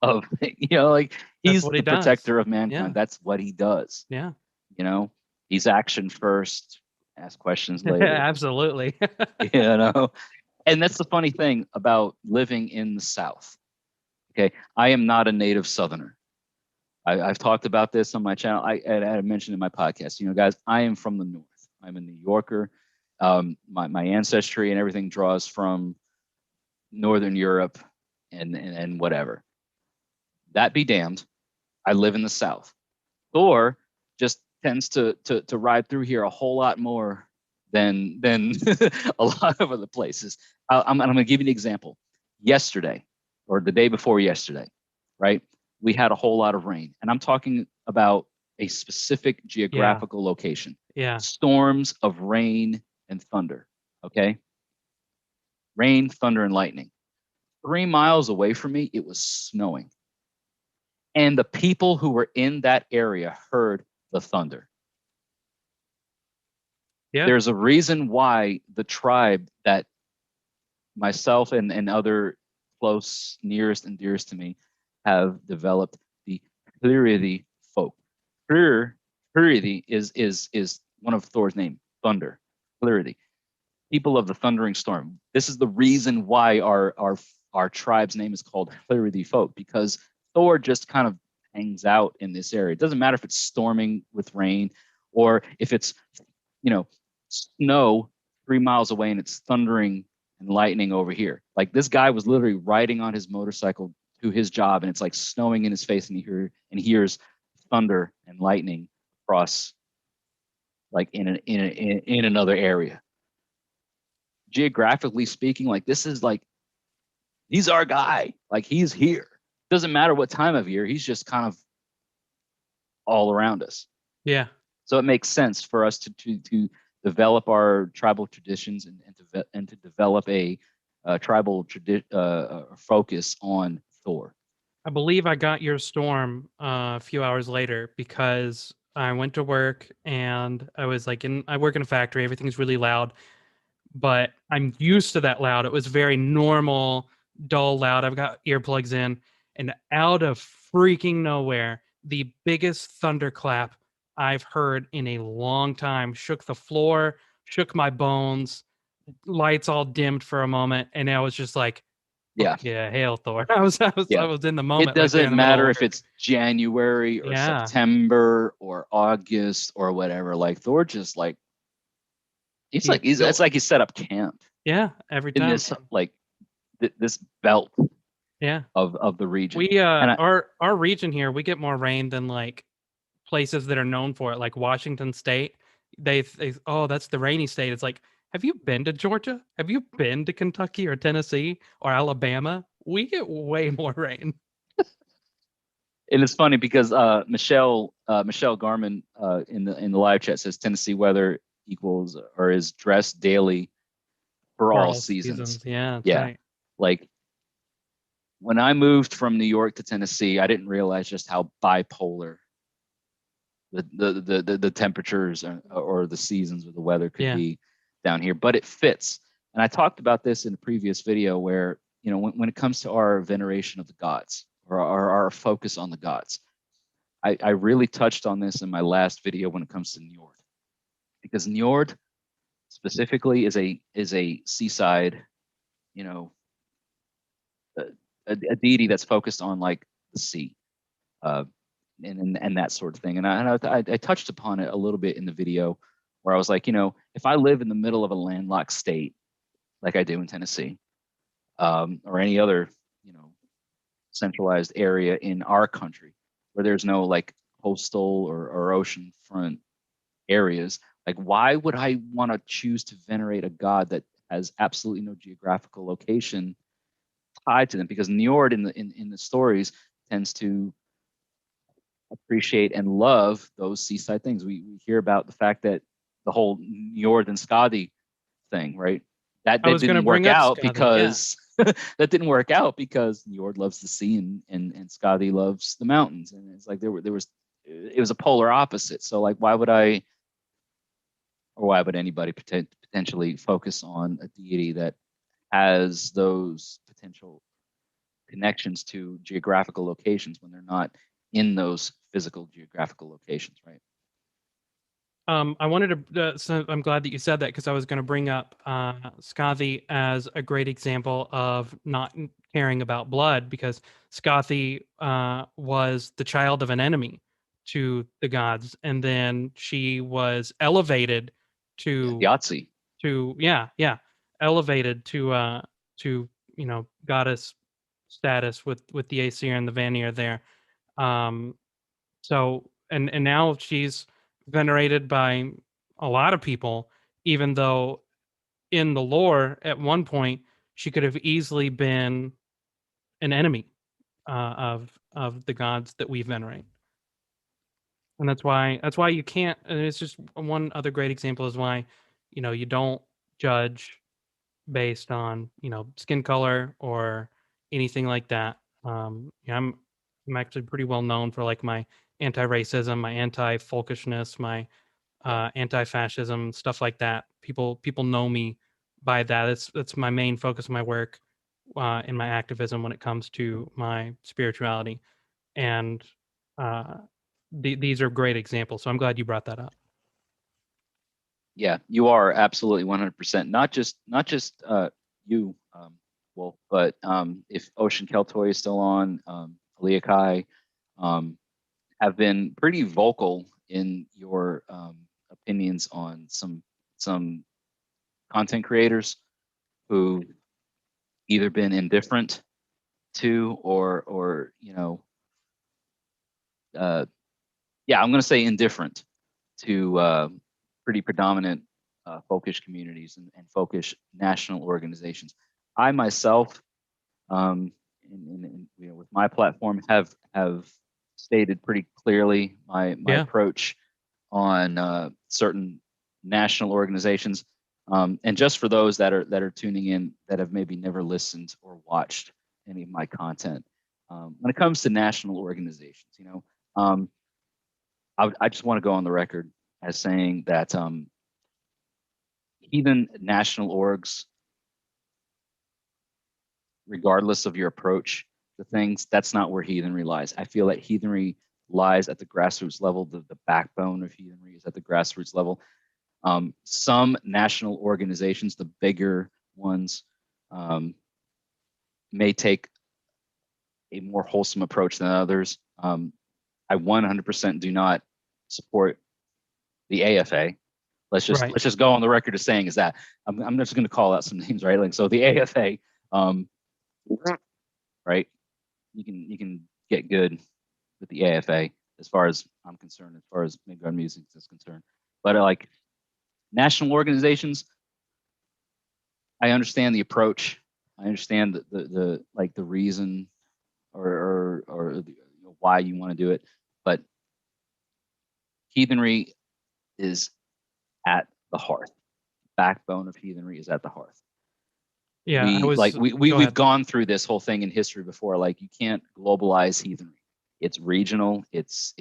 S1: of like he's the protector of mankind.
S2: Yeah.
S1: That's what he does.
S2: Yeah.
S1: He's action first, ask questions later.
S2: Absolutely.
S1: And that's the funny thing about living in the South. Okay, I am not a native Southerner. I've talked about this on my channel. I mentioned in my podcast, guys, I am from the North. I'm a New Yorker. My ancestry and everything draws from Northern Europe and whatever. That be damned. I live in the South. Thor just tends to ride through here a whole lot more than a lot of other places. I'm going to give you an example. Yesterday, or the day before yesterday, right? We had a whole lot of rain, and I'm talking about a specific geographical location.
S2: Yeah.
S1: Storms of rain and thunder. Okay. Rain, thunder, and lightning. 3 miles away from me, it was snowing. And the people who were in that area heard the thunder.
S2: Yeah.
S1: There's a reason why the tribe that myself and other close, nearest and dearest to me have developed the Hlyridi folk. Hlyridi is one of Thor's name, thunder. Hlyridi. People of the thundering storm. This is the reason why our tribe's name is called Hlyridi folk, because Thor just kind of hangs out in this area. It doesn't matter if it's storming with rain or if it's, snow 3 miles away and it's thundering and lightning over here. Like this guy was literally riding on his motorcycle to his job, and it's like snowing in his face, and he hears thunder and lightning across, like in another area. Geographically speaking, like this is like, he's our guy. Like he's here. Doesn't matter what time of year. He's just kind of all around us.
S2: Yeah.
S1: So it makes sense for us to develop our tribal traditions and to develop a tribal focus on Thor.
S2: I believe I got your storm a few hours later because I went to work and I was like, I work in a factory. Everything's really loud, but I'm used to that loud. It was very normal, dull loud. I've got earplugs in, and out of freaking nowhere, the biggest thunderclap I've heard in a long time shook the floor, shook my bones, lights all dimmed for a moment, and I was just like, yeah, hail Thor. I was in the moment.
S1: It doesn't matter if it's January or September or August or whatever. Like Thor just like, it's like he set up camp.
S2: Yeah, every time.
S1: In this like this belt
S2: Yeah.
S1: of the region.
S2: We
S1: And
S2: our region here, we get more rain than like places that are known for it, like Washington State. They oh, that's the rainy state. It's like, have you been to Georgia? Have you been to Kentucky or Tennessee or Alabama? We get way more rain.
S1: it's funny because Michelle Garman in the live chat says Tennessee weather equals or is dressed daily for all seasons.
S2: Yeah, that's
S1: Yeah.
S2: right.
S1: Like when I moved from New York to Tennessee, I didn't realize just how bipolar the temperatures or the seasons or the weather could be down here, but it fits. And I talked about this in a previous video where, you know, when it comes to our veneration of the gods or our focus on the gods, I really touched on this in my last video when it comes to Njord, because Njord specifically is a seaside, you know, a deity that's focused on like the sea, and that sort of thing. And I touched upon it a little bit in the video where I was like, you know, if I live in the middle of a landlocked state like I do in Tennessee, or any other, you know, centralized area in our country where there's no like coastal or ocean front areas, like why would I want to choose to venerate a god that has absolutely no geographical location tied to them? Because Njord in the stories tends to appreciate and love those seaside things. We hear about the fact that the whole Njord and Skadi thing, right? That didn't work out because that didn't work out because Njord loves the sea and Skadi loves the mountains, and it's like it was a polar opposite. So like why would anybody potentially focus on a deity that has those potential connections to geographical locations when they're not in those physical geographical locations, right?
S2: I wanted to. So I'm glad that you said that because I was going to bring up Skathi as a great example of not caring about blood, because Skathi was the child of an enemy to the gods, and then she was elevated to
S1: Yahtzee.
S2: Elevated to goddess status with the Aesir and the Vanir there. So and now she's venerated by a lot of people, even though in the lore at one point she could have easily been an enemy of the gods that we venerate. And that's why you can't. And it's just one other great example is why, you don't judge based on skin color or anything like that. I'm actually pretty well known for like my anti-racism, my anti-folkishness, my anti-fascism, stuff like that. People know me by that. That's my main focus of my work in my activism when it comes to my spirituality, and these are great examples. So I'm glad you brought that up.
S1: Yeah, you are absolutely 100%. Not just you, Wolf, but if Ocean Keltoy is still on, Aaliyah Kai, have been pretty vocal in your opinions on some content creators who either been indifferent to or I'm going to say indifferent to pretty predominant folkish communities and folkish national organizations. I myself, with my platform, have stated pretty clearly my approach on certain national organizations. And just for those that are tuning in that have maybe never listened or watched any of my content, when it comes to national organizations, I just want to go on the record as saying that heathen national orgs, regardless of your approach to things, that's not where heathenry lies. I feel that heathenry lies at the grassroots level. The backbone of heathenry is at the grassroots level. Some national organizations, the bigger ones, may take a more wholesome approach than others. I 100% do not support the AFA. Let's just go on the record as saying is that I'm just going to call out some names, right? Like, so the AFA, right? You can get good with the AFA as far as I'm concerned, as far as Midgard Musings is concerned. But like national organizations, I understand the approach. I understand the like the reason or the, why you want to do it, but heathenry is at the hearth. Backbone of heathenry is at the hearth.
S2: Yeah, I
S1: We
S2: was.
S1: like
S2: Go
S1: we've
S2: ahead.
S1: gone through this whole thing in history before. Like you can't globalize heathenry. It's regional. It's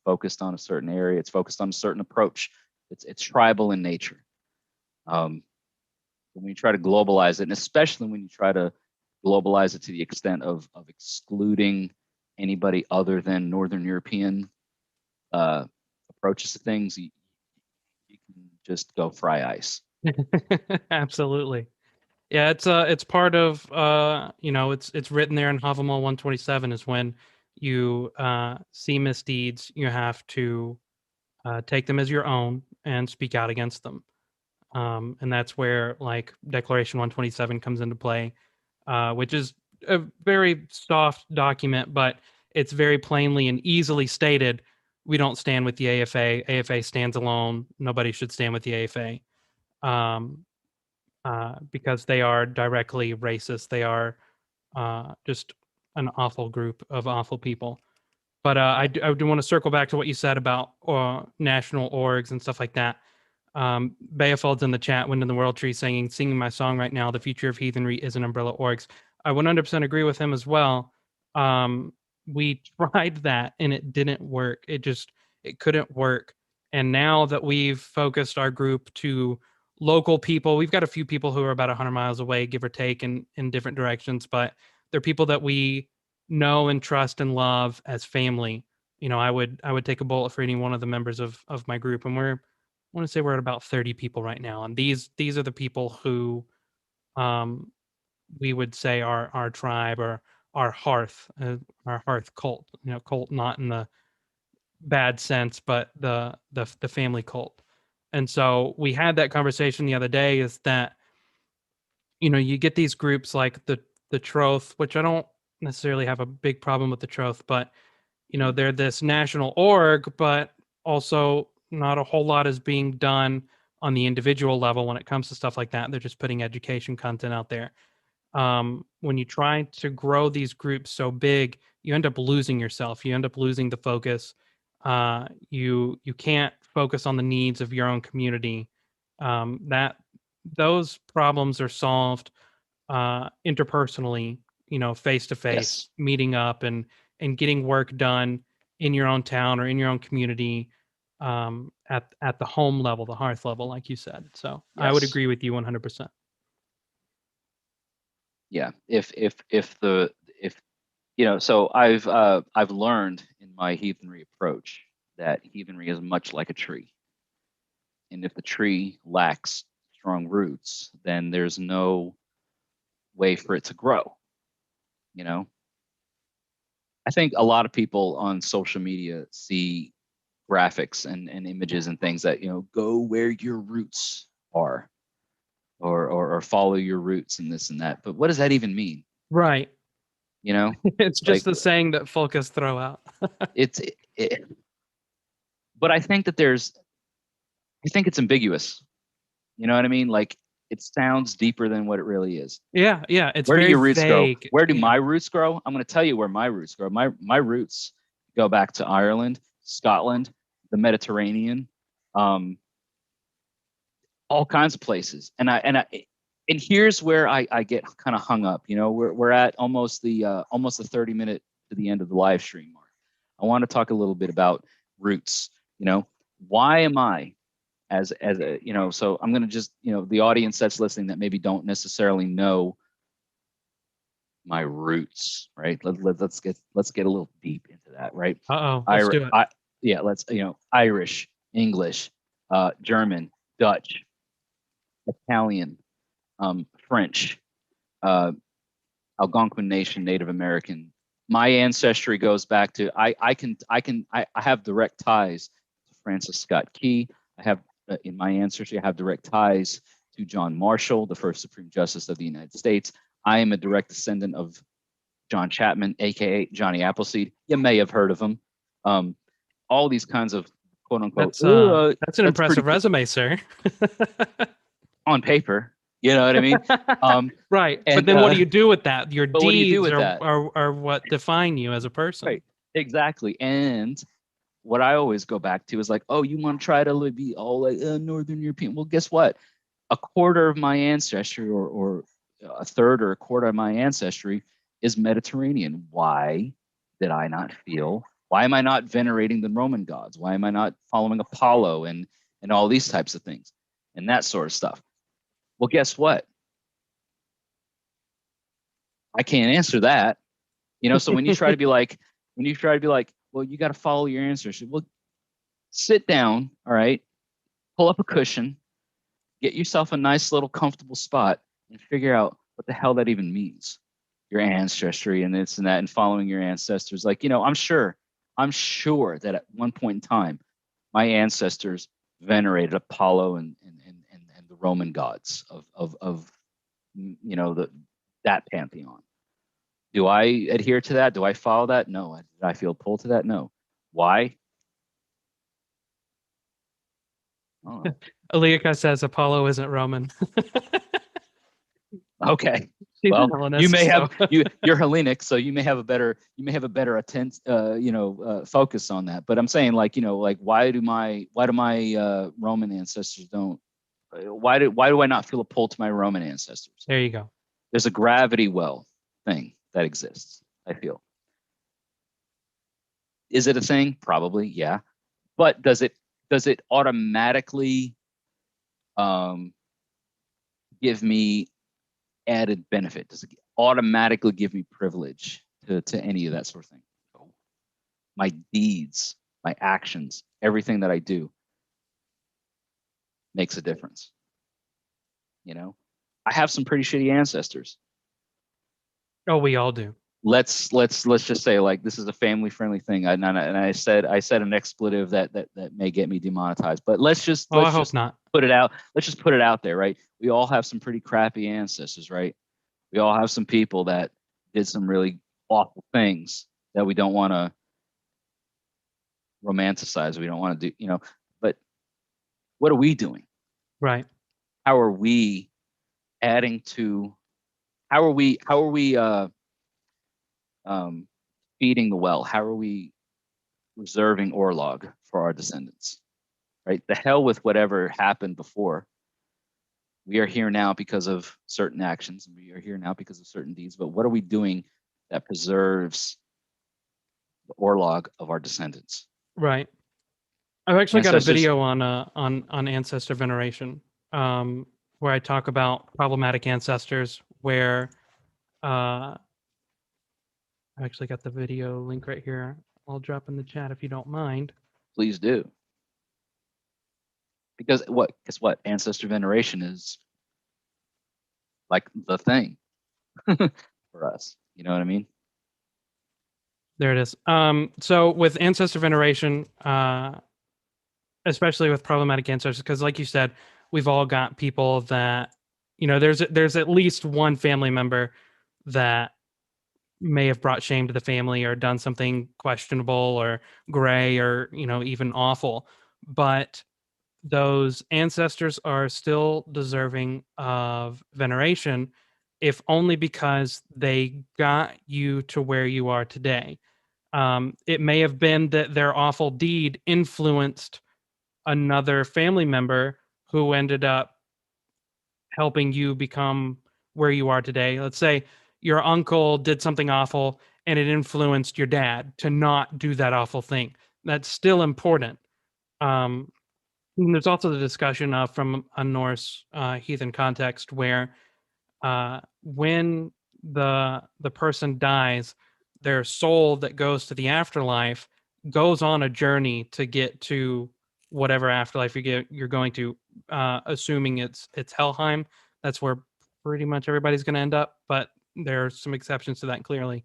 S1: focused on a certain area. It's focused on a certain approach. It's tribal in nature. When you try to globalize it, and especially when you try to globalize it to the extent of excluding anybody other than Northern European approaches to things, you can just go fry ice.
S2: Absolutely. Yeah, it's part of it's written there in Havamal 127 is when you see misdeeds, you have to take them as your own and speak out against them. And that's where like Declaration 127 comes into play, which is a very soft document, but it's very plainly and easily stated. We don't stand with the AFA. AFA stands alone. Nobody should stand with the AFA. Um, because they are directly racist. They are just an awful group of awful people. But I do want to circle back to what you said about national orgs and stuff like that. Beafeld's in the chat, Wind in the World Tree, singing my song right now. The future of heathenry is an umbrella orgs. I 100% agree with him as well. We tried that and it didn't work. It couldn't work. And now that we've focused our group to local people, we've got a few people who are about 100 miles away, give or take, in different directions, but they're people that we know and trust and love as family. I would take a bullet for any one of the members of my group, and I want to say we're at about 30 people right now, and these are the people who we would say are our tribe or our hearth cult. Cult not in the bad sense, but the family cult. And so we had that conversation the other day. Is that you get these groups like the Troth, which I don't necessarily have a big problem with the Troth, but they're this national org, but also not a whole lot is being done on the individual level when it comes to stuff like that. They're just putting education content out there. When you try to grow these groups so big, you end up losing yourself. You end up losing the focus. You can't focus on the needs of your own community. That those problems are solved interpersonally, face to face,
S1: Yes.
S2: meeting up and getting work done in your own town or in your own community, at the home level, the hearth level, like you said. So I would
S1: Yes.
S2: agree with you 100%.
S1: Yeah. If so I've learned in my heathenry approach that heathenry is much like a tree. And if the tree lacks strong roots, then there's no way for it to grow. I think a lot of people on social media see graphics and images and things that, go where your roots are, or follow your roots and this and that. But what does that even mean?
S2: Right. It's just
S1: Like
S2: the saying that focus throw out.
S1: but I think it's ambiguous. You know what I mean? Like it sounds deeper than what it really is.
S2: Yeah. It's
S1: Where do
S2: very
S1: your roots grow?
S2: vague.
S1: Where do
S2: Yeah.
S1: my roots grow? I'm going to tell you where my roots grow. My roots go back to Ireland, Scotland, the Mediterranean, all kinds of places. And here's where I get kind of hung up. We're at almost the 30-minute to the end of the live stream mark. I want to talk a little bit about roots. Why am I as a so I'm going to just the audience that's listening that maybe don't necessarily know my roots, right? Let's get a little deep into that, right?
S2: Let's do it.
S1: Yeah, let's Irish, English, German, Dutch, Italian, French, Algonquin Nation, Native American. My ancestry goes back to I have direct ties to Francis Scott Key. I have in my ancestry I have direct ties to John Marshall, the first Supreme Justice of the United States. I am a direct descendant of John Chapman, aka Johnny Appleseed. You may have heard of him. All these kinds of quote unquote.
S2: That's an
S1: That's pretty
S2: impressive
S1: cool
S2: resume, sir.
S1: on paper. You know what I mean?
S2: Right.
S1: And
S2: But then what do you do with that? Your
S1: but what do you do
S2: deeds
S1: with that?
S2: are what define you as a person.
S1: Right. Exactly. And what I always go back to is like, oh, you want to try to be all like Northern European? Well, guess what? A quarter of my ancestry, or a third or a quarter of my ancestry, is Mediterranean. Why did I not feel? Why am I not venerating the Roman gods? Why am I not following Apollo and all these types of things and that sort of stuff? Well, guess what? I can't answer that. So when you try to be like, well, you got to follow your ancestry. Well, sit down, all right, pull up a cushion, get yourself a nice little comfortable spot, and figure out what the hell that even means. Your ancestry and this and that, and following your ancestors. Like, I'm sure that at one point in time, my ancestors venerated Apollo and the Roman gods of that pantheon. Do I adhere to that? Do I follow that? No. Did I feel pulled to that? No. Why?
S2: Aliaka says Apollo isn't Roman.
S1: Okay.
S2: She's
S1: Well,
S2: Hellenist,
S1: you may have
S2: so.
S1: you're Hellenic, so you may have a better focus on that. But I'm saying like why do my Roman ancestors don't? Why do I not feel a pull to my Roman ancestors?
S2: There you go.
S1: There's a gravity well thing that exists. I feel. Is it a thing? Probably, yeah. But does it automatically give me added benefit? Does it automatically give me privilege to any of that sort of thing? So my deeds, my actions, everything that I do makes a difference. I have some pretty shitty ancestors.
S2: Oh, we all do.
S1: Let's just say like this is a family friendly thing. And I said an expletive that may get me demonetized, but let's just
S2: not.
S1: Put it out. Let's just put it out there, right? We all have some pretty crappy ancestors, right? We all have some people that did some really awful things that we don't want to romanticize. We don't want to do, but what are we doing?
S2: Right.
S1: How are we adding to, how are we feeding the well? How are we reserving orlog for our descendants? Right? The hell with whatever happened before. We are here now because of certain actions, and we are here now because of certain deeds. But what are we doing that preserves the orlog of our descendants?
S2: Right. I've actually got a video on ancestor veneration, where I talk about problematic ancestors. Where I actually got the video link right here. I'll drop in the chat if you don't mind.
S1: Please do. Because guess what? Ancestor veneration is like the thing for us. You know what I mean?
S2: There it is. So with ancestor veneration, especially with problematic ancestors, because like you said, we've all got people that, there's at least one family member that may have brought shame to the family or done something questionable or gray or, even awful. But those ancestors are still deserving of veneration, if only because they got you to where you are today. It may have been that their awful deed influenced another family member who ended up helping you become where you are today. Let's say your uncle did something awful and it influenced your dad to not do that awful thing. That's still important. And there's also the discussion from a Norse heathen context where when the person dies, their soul that goes to the afterlife goes on a journey to get to whatever afterlife you're going to, assuming it's Helheim. That's where pretty much everybody's going to end up, but there are some exceptions to that clearly.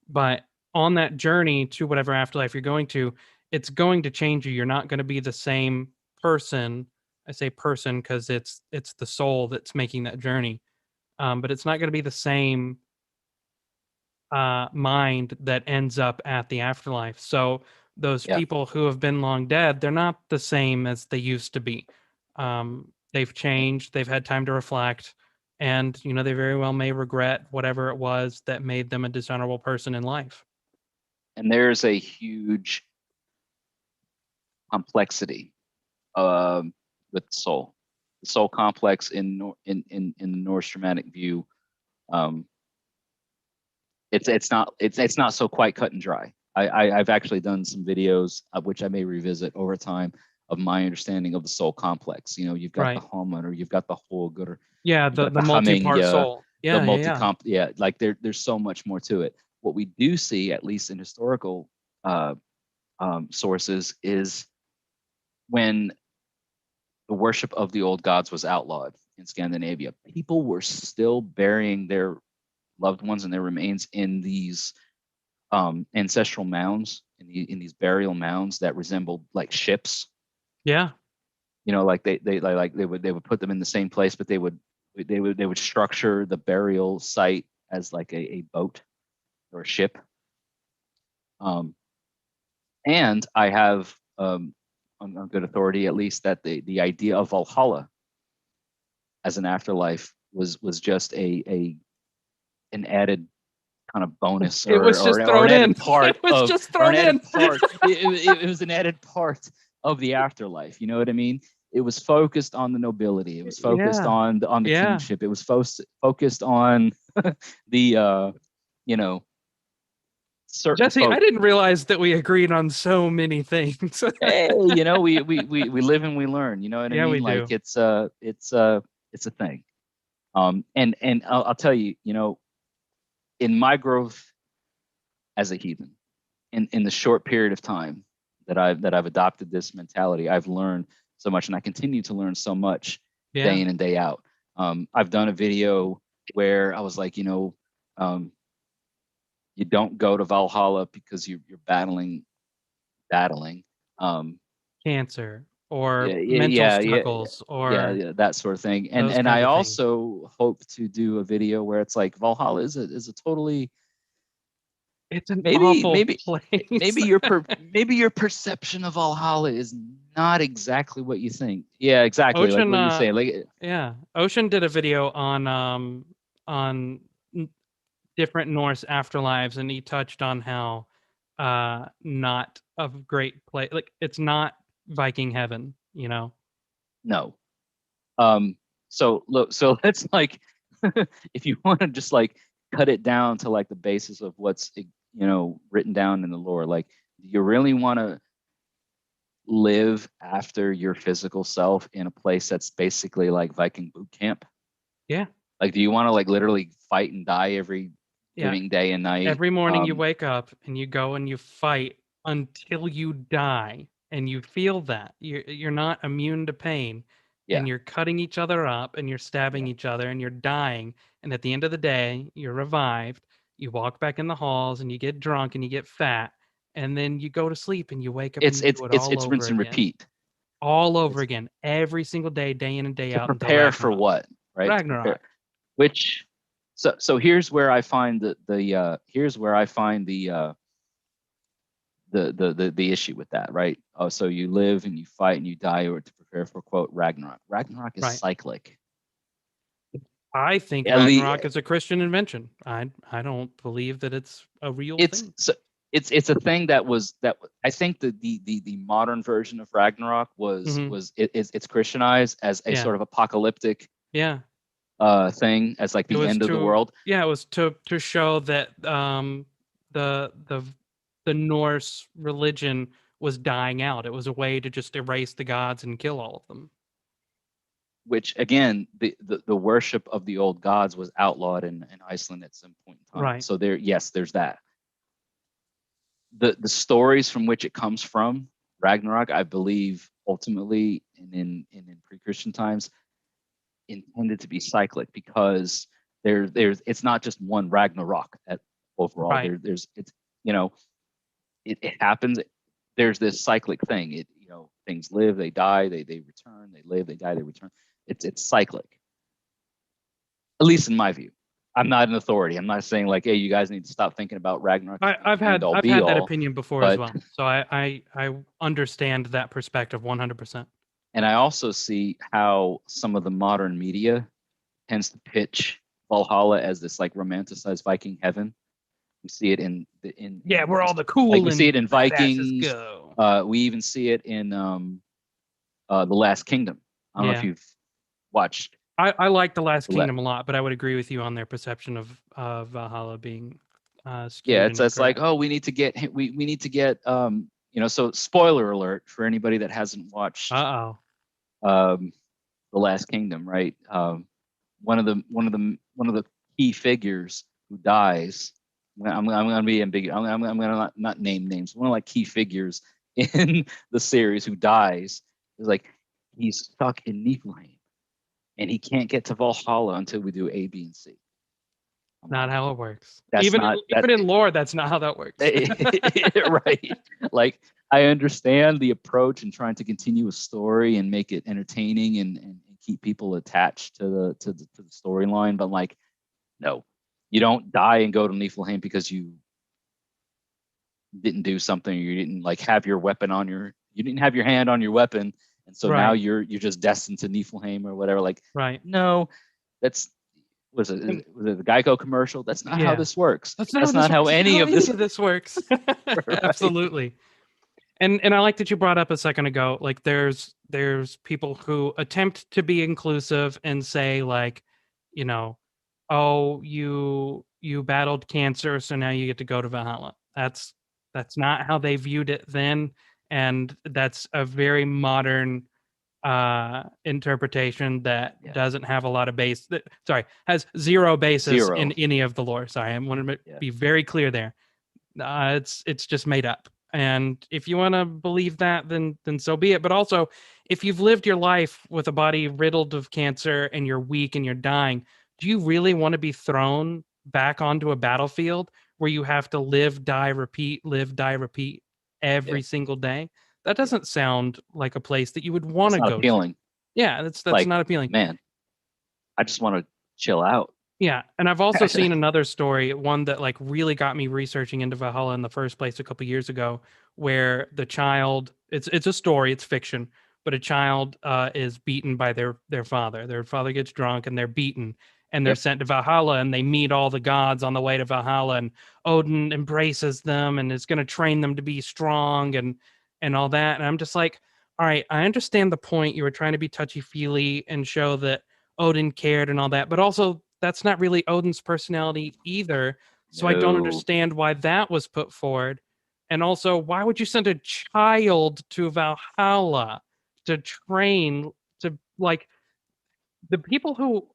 S2: But on that journey to whatever afterlife you're going to, it's going to change you. You're not going to be the same person. I say person because it's the soul that's making that journey. but it's not going to be the same mind that ends up at the afterlife. So those
S1: Yeah.
S2: people who have been long dead, they're not the same as they used to be. They've changed, they've had time to reflect, and they very well may regret whatever it was that made them a dishonorable person in life.
S1: And there's a huge complexity with the soul. The soul complex in the Norse Germanic view, it's not so quite cut and dry. I've actually done some videos of which I may revisit over time of my understanding of the soul complex. You've got the
S2: Right.
S1: Homer, you've got the Holger,
S2: Yeah,
S1: you've
S2: the
S1: got the Humming,
S2: multi-part soul.
S1: the
S2: Yeah, yeah, yeah.
S1: multi-comp, yeah, like there's so much more to it. What we do see, at least in historical sources, is when the worship of the old gods was outlawed in Scandinavia, people were still burying their loved ones and their remains in these ancestral mounds, in these burial mounds that resembled like ships.
S2: Yeah.
S1: Like they would put them in the same place, but they would structure the burial site as like a boat or a ship. And I have on good authority, at least, that the idea of Valhalla as an afterlife was just an added kind of bonus,
S2: It was just
S1: or an
S2: thrown in.
S1: added part
S2: It was
S1: of
S2: just
S1: or an
S2: thrown in.
S1: added part. It was an added part of the afterlife. You know what I mean? It was focused on the nobility. It was focused
S2: Yeah.
S1: on the
S2: Yeah.
S1: kingship. It was focused on the certain
S2: Jesse, I
S1: folk.
S2: didn't realize that we agreed on so many things.
S1: Hey, we live and we learn. You know what I
S2: Yeah,
S1: mean?
S2: we
S1: Like
S2: do.
S1: it's a thing. And I'll tell you, in my growth as a heathen, in the short period of time that I've adopted this mentality, I've learned so much, and I continue to learn so much
S2: Yeah.
S1: day in and day out. I've done a video where I was like, you don't go to Valhalla because you're battling.
S2: Cancer or mental
S1: Yeah,
S2: struggles or
S1: yeah, that sort of thing. And
S2: those
S1: and
S2: kinds
S1: I
S2: of things.
S1: also hope to do a video where it's like Valhalla is a totally
S2: It's an
S1: maybe
S2: awful
S1: maybe
S2: place.
S1: maybe your perception of Valhalla is not exactly what you think. Yeah, exactly. Like
S2: Ocean,
S1: what you're saying. Like
S2: yeah. Ocean did a video on different Norse afterlives, and he touched on how not a great place, like it's not Viking heaven,
S1: no. So look, so let's like if you want to just like cut it down to like the basis of what's written down in the lore, like do you really want to live after your physical self in a place that's basically like Viking boot camp?
S2: Yeah.
S1: Like, do you want to like literally fight and die every
S2: Yeah.
S1: living day and night?
S2: Every morning you wake up and you go and you fight until you die, and you feel that you're not immune to pain,
S1: Yeah,
S2: and you're cutting each other up and you're stabbing
S1: yeah.
S2: each other and you're dying, and at the end of the day you're revived. You walk back in the halls and you get drunk and you get fat, and then you go to sleep and you wake up and
S1: It's
S2: you
S1: it's
S2: do it
S1: it's
S2: all
S1: it's
S2: over
S1: rinse and
S2: again.
S1: repeat.
S2: All over
S1: It's
S2: again, every single day, day in and day
S1: to
S2: out until
S1: prepare for
S2: Ragnarok.
S1: what, right? To prepare.
S2: Ragnarok.
S1: Which, so here's where I find here's where I find the issue with that, right? Oh, so you live and you fight and you die or to prepare for quote Ragnarok. Ragnarok is
S2: Right.
S1: cyclic.
S2: I think
S1: At least
S2: Ragnarok is a Christian invention. I don't believe that it's a real thing.
S1: it's a thing that I think the modern version of Ragnarok it's Christianized as a
S2: Yeah.
S1: sort of apocalyptic
S2: Yeah.
S1: thing, as like
S2: It
S1: the
S2: was
S1: end of the
S2: to
S1: world.
S2: yeah, it was to show that the the the Norse religion was dying out. It was a way to just erase the gods and kill all of them.
S1: Which again, the worship of the old gods was outlawed in Iceland at some point in time.
S2: Right.
S1: So there's that. The stories from which it comes from, Ragnarok, I believe ultimately in pre-Christian times, intended to be cyclic, because there's it's not just one Ragnarok at overall.
S2: Right.
S1: There's it's it happens. There's this cyclic thing. Things live, they die, they return, they live, they die, they return. It's cyclic. At least in my view. I'm not an authority. I'm not saying like, hey, you guys need to stop thinking about Ragnarok.
S2: I've had that opinion before as well. So I understand that perspective 100%.
S1: And I also see how some of the modern media tends to pitch Valhalla as this like romanticized Viking heaven. We see it in
S2: where all the cool
S1: like we see it in Vikings.
S2: Go.
S1: We even see it in the Last Kingdom. I don't know if you've watched.
S2: I like the Last Kingdom a lot, but I would agree with you on their perception of Valhalla being skewed.
S1: Yeah, it's like, oh, we need to get so spoiler alert for anybody that hasn't watched the Last Kingdom, right? One of the key figures who dies. I'm gonna be ambiguous. I'm gonna not name names. One of like key figures in the series who dies is like he's stuck in Niflheim and he can't get to Valhalla until we do A, B, and C.
S2: Not how it works. Even in lore, that's not how that works.
S1: Right. Like I understand the approach and trying to continue a story and make it entertaining and keep people attached to the storyline, but like, no, you don't die and go to Niflheim because you didn't do something, or you didn't like have your weapon on you didn't have your hand on your weapon, and so now you're just destined to Niflheim or whatever. Like, no, that's was it the Geico commercial? That's not how this works. That's not how any of this
S2: works. Absolutely. And I like that you brought up a second ago, like there's people who attempt to be inclusive and say like, oh, you battled cancer, so now you get to go to Valhalla. That's not how they viewed it then, and that's a very modern interpretation that doesn't have a lot of has zero basis in any of the lore. I want to be very clear there. It's just made up. And if you want to believe that, then so be it. But also, if you've lived your life with a body riddled of cancer and you're weak and you're dying, do you really want to be thrown back onto a battlefield where you have to live, die, repeat every single day? That doesn't sound like a place that you would want to go
S1: appealing.
S2: To. Yeah, that's like, not appealing.
S1: Man, I just want to chill out.
S2: Yeah, and I've also seen another story, one that like really got me researching into Valhalla in the first place a couple years ago, where the child, it's a story, it's fiction, but a child is beaten by their father. Their father gets drunk and they're beaten, and they're sent to Valhalla, and they meet all the gods on the way to Valhalla, and Odin embraces them and is going to train them to be strong and all that. And I'm just like, all right, I understand the point. You were trying to be touchy-feely and show that Odin cared and all that, but also that's not really Odin's personality either. So I don't understand why that was put forward. And also, why would you send a child to Valhalla to train to, like, the people who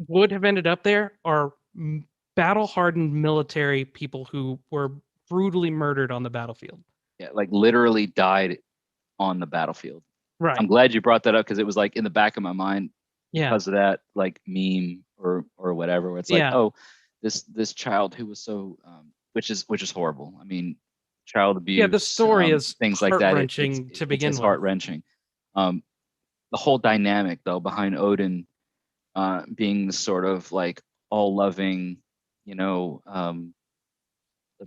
S2: would have ended up there are battle-hardened military people who were brutally murdered on the battlefield.
S1: Yeah, like literally died on the battlefield.
S2: Right.
S1: I'm glad you brought that up because it was like in the back of my mind because of that like meme or whatever, where it's like, oh, this child who was so which is horrible. I mean, child abuse.
S2: Yeah, the story is
S1: things like that.
S2: Heart-wrenching to begin with.
S1: Heart-wrenching. The whole dynamic though behind Odin being the sort of like all loving, let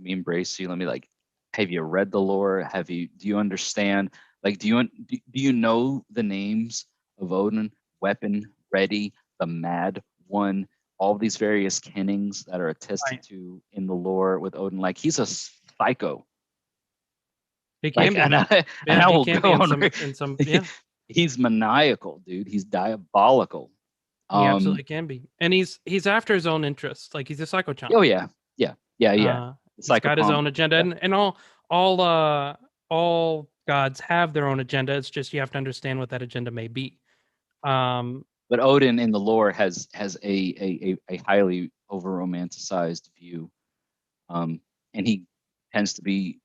S1: me embrace you. Let me like, have you read the lore? Do you understand? Like, do you know the names of Odin? Weapon Ready, the Mad One, all these various kennings that are attested to in the lore with Odin. Like, he's a psycho.
S2: He can be.
S1: And I will go on. He's maniacal, dude. He's diabolical.
S2: He absolutely can be, and he's after his own interests. Like, he's a psychochomp.
S1: Oh yeah.
S2: He's got his own agenda, and all gods have their own agenda. It's just you have to understand what that agenda may be.
S1: But Odin in the lore has a highly over romanticized view, and he tends to be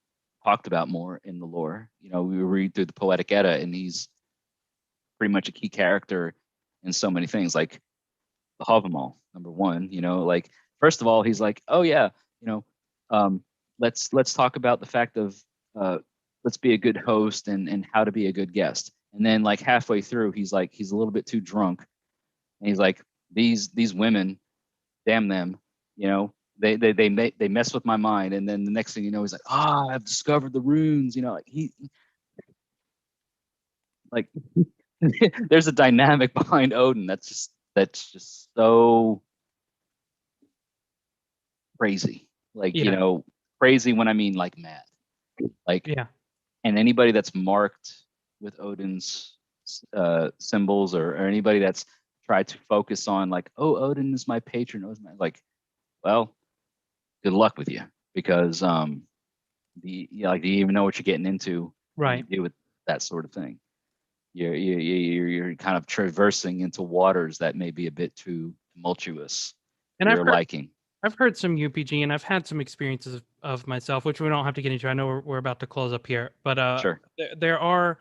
S1: talked about more in the lore. We read through the Poetic Edda, and he's pretty much a key character in so many things, like the Havamal, number one. Like, first of all, he's like, oh yeah, let's talk about the fact of let's be a good host and how to be a good guest. And then like halfway through, he's a little bit too drunk, and he's like, these women damn them, you know, they mess with my mind, and then the next thing you know, he's like, I've discovered the runes, you know, like there's a dynamic behind Odin that's just so crazy. Like, you
S2: Yeah.
S1: know, crazy when I mean like mad. Like,
S2: Yeah.
S1: and anybody that's marked with Odin's symbols, or anybody that's tried to focus on like, oh, Odin is my patron, Odin's my, like, well, good luck with you, because like, do you even know what you're getting into when you
S2: Right.
S1: deal with that sort of thing? You're kind of traversing into waters that may be a bit too tumultuous
S2: And
S1: for your liking.
S2: I've heard some UPG, and I've had some experiences of myself, which we don't have to get into. I know we're about to close up here, but
S1: Sure.
S2: there are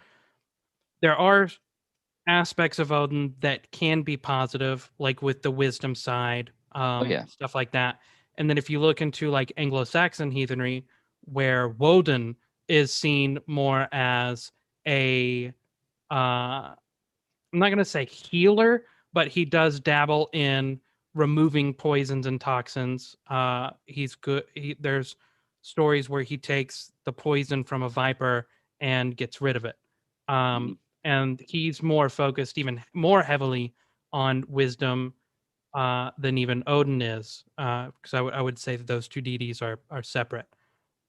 S2: aspects of Odin that can be positive, like with the wisdom side,
S1: Oh yeah.
S2: stuff like that. And then if you look into like Anglo-Saxon heathenry, where Woden is seen more as a I'm not going to say healer, but he does dabble in removing poisons and toxins. He's good. There's stories where he takes the poison from a viper and gets rid of it.
S1: Mm.
S2: And he's more focused, even more heavily on wisdom than even Odin is, because I would say that those two deities are separate.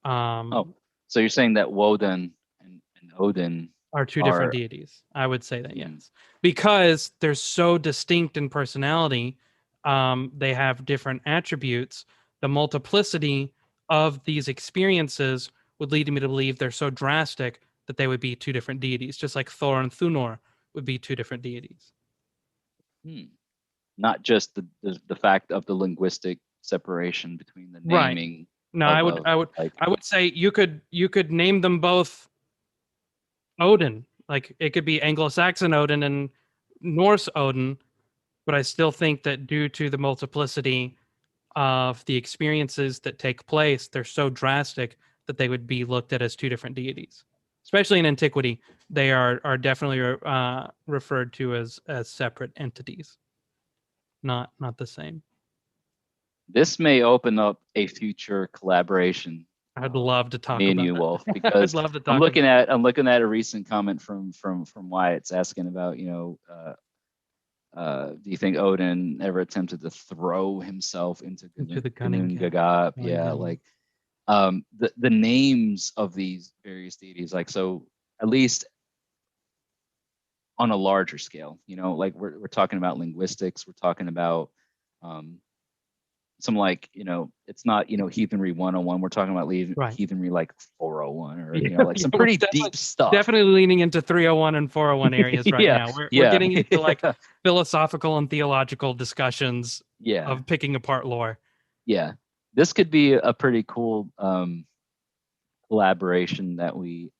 S1: Oh,
S2: Um,
S1: so you're saying that Woden and Odin
S2: are two different
S1: are,
S2: deities. I would say that,
S1: mm,
S2: yes, because they're so distinct in personality. They have different attributes. The multiplicity of these experiences would lead me to believe they're so drastic that they would be two different deities, just like Thor and Thunor would be two different deities.
S1: not just the fact of the linguistic separation between the
S2: Right.
S1: naming
S2: No,
S1: of like,
S2: I would say you could name them both Odin. Like it could be Anglo-Saxon Odin and Norse Odin, but I still think that due to the multiplicity of the experiences that take place, they're so drastic that they would be looked at as two different deities. Especially in antiquity, they are definitely referred to as separate entities, not the same.
S1: this may open up a future collaboration,
S2: I'd love to talk
S1: me and
S2: about
S1: you, Wolf,
S2: it. I'd
S1: because
S2: love to
S1: I'm
S2: talk
S1: looking
S2: about
S1: at I'm looking at a recent comment from Wyatt's asking about, do you think Odin ever attempted to throw himself into
S2: into the gunning
S1: Gunung
S2: gap.
S1: Gagap?
S2: Oh,
S1: Yeah,
S2: yeah.
S1: like, the names of these various deities, like, so at least on a larger scale, like we're talking about linguistics, we're talking about um, some, like, it's not, heathenry 101, we're talking about
S2: Right.
S1: heathenry like 401, or
S2: Yeah,
S1: like
S2: yeah,
S1: some
S2: we're
S1: pretty deep stuff.
S2: definitely leaning into 301 and 401 areas right
S1: Yeah,
S2: now. We're
S1: yeah.
S2: getting into like philosophical and theological discussions
S1: Yeah,
S2: of picking apart lore.
S1: yeah. This could be a pretty cool collaboration that we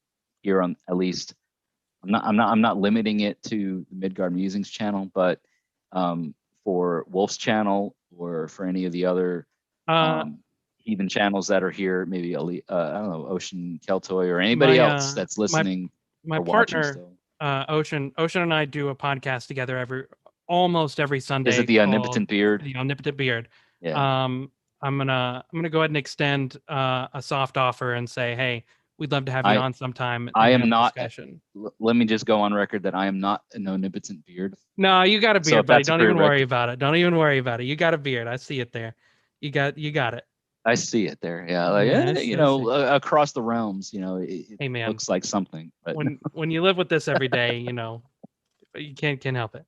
S1: hear on, at least. I'm not limiting it to the Midgard Musings channel, but for Wolf's channel, or for any of the other
S2: Uh,
S1: um, heathen channels that are here, maybe I don't know, Ocean Keltoy, or anybody
S2: my
S1: else that's listening
S2: my
S1: or watching
S2: partner,
S1: still.
S2: Ocean and I do a podcast together almost every
S1: Is it
S2: Sunday
S1: the
S2: called
S1: Omnipotent Beard?
S2: The Omnipotent Beard.
S1: Yeah.
S2: Um, I'm gonna go ahead and extend a soft offer and say, hey, we'd love to have you
S1: I
S2: on sometime
S1: I
S2: and
S1: am
S2: have a
S1: not.
S2: discussion.
S1: Let me just go on record that I am not an Omnipotent Beard.
S2: No, you got a
S1: So
S2: beard,
S1: if
S2: buddy.
S1: that's a
S2: Don't even worry
S1: prerequisite,
S2: about it. Don't even worry about it. You got a beard. I see it there. You got it.
S1: I see it there. Yeah, like,
S2: Yeah, I see.
S1: across the realms, it
S2: Hey man,
S1: looks like something, but
S2: when you live with this every day, you can't help it.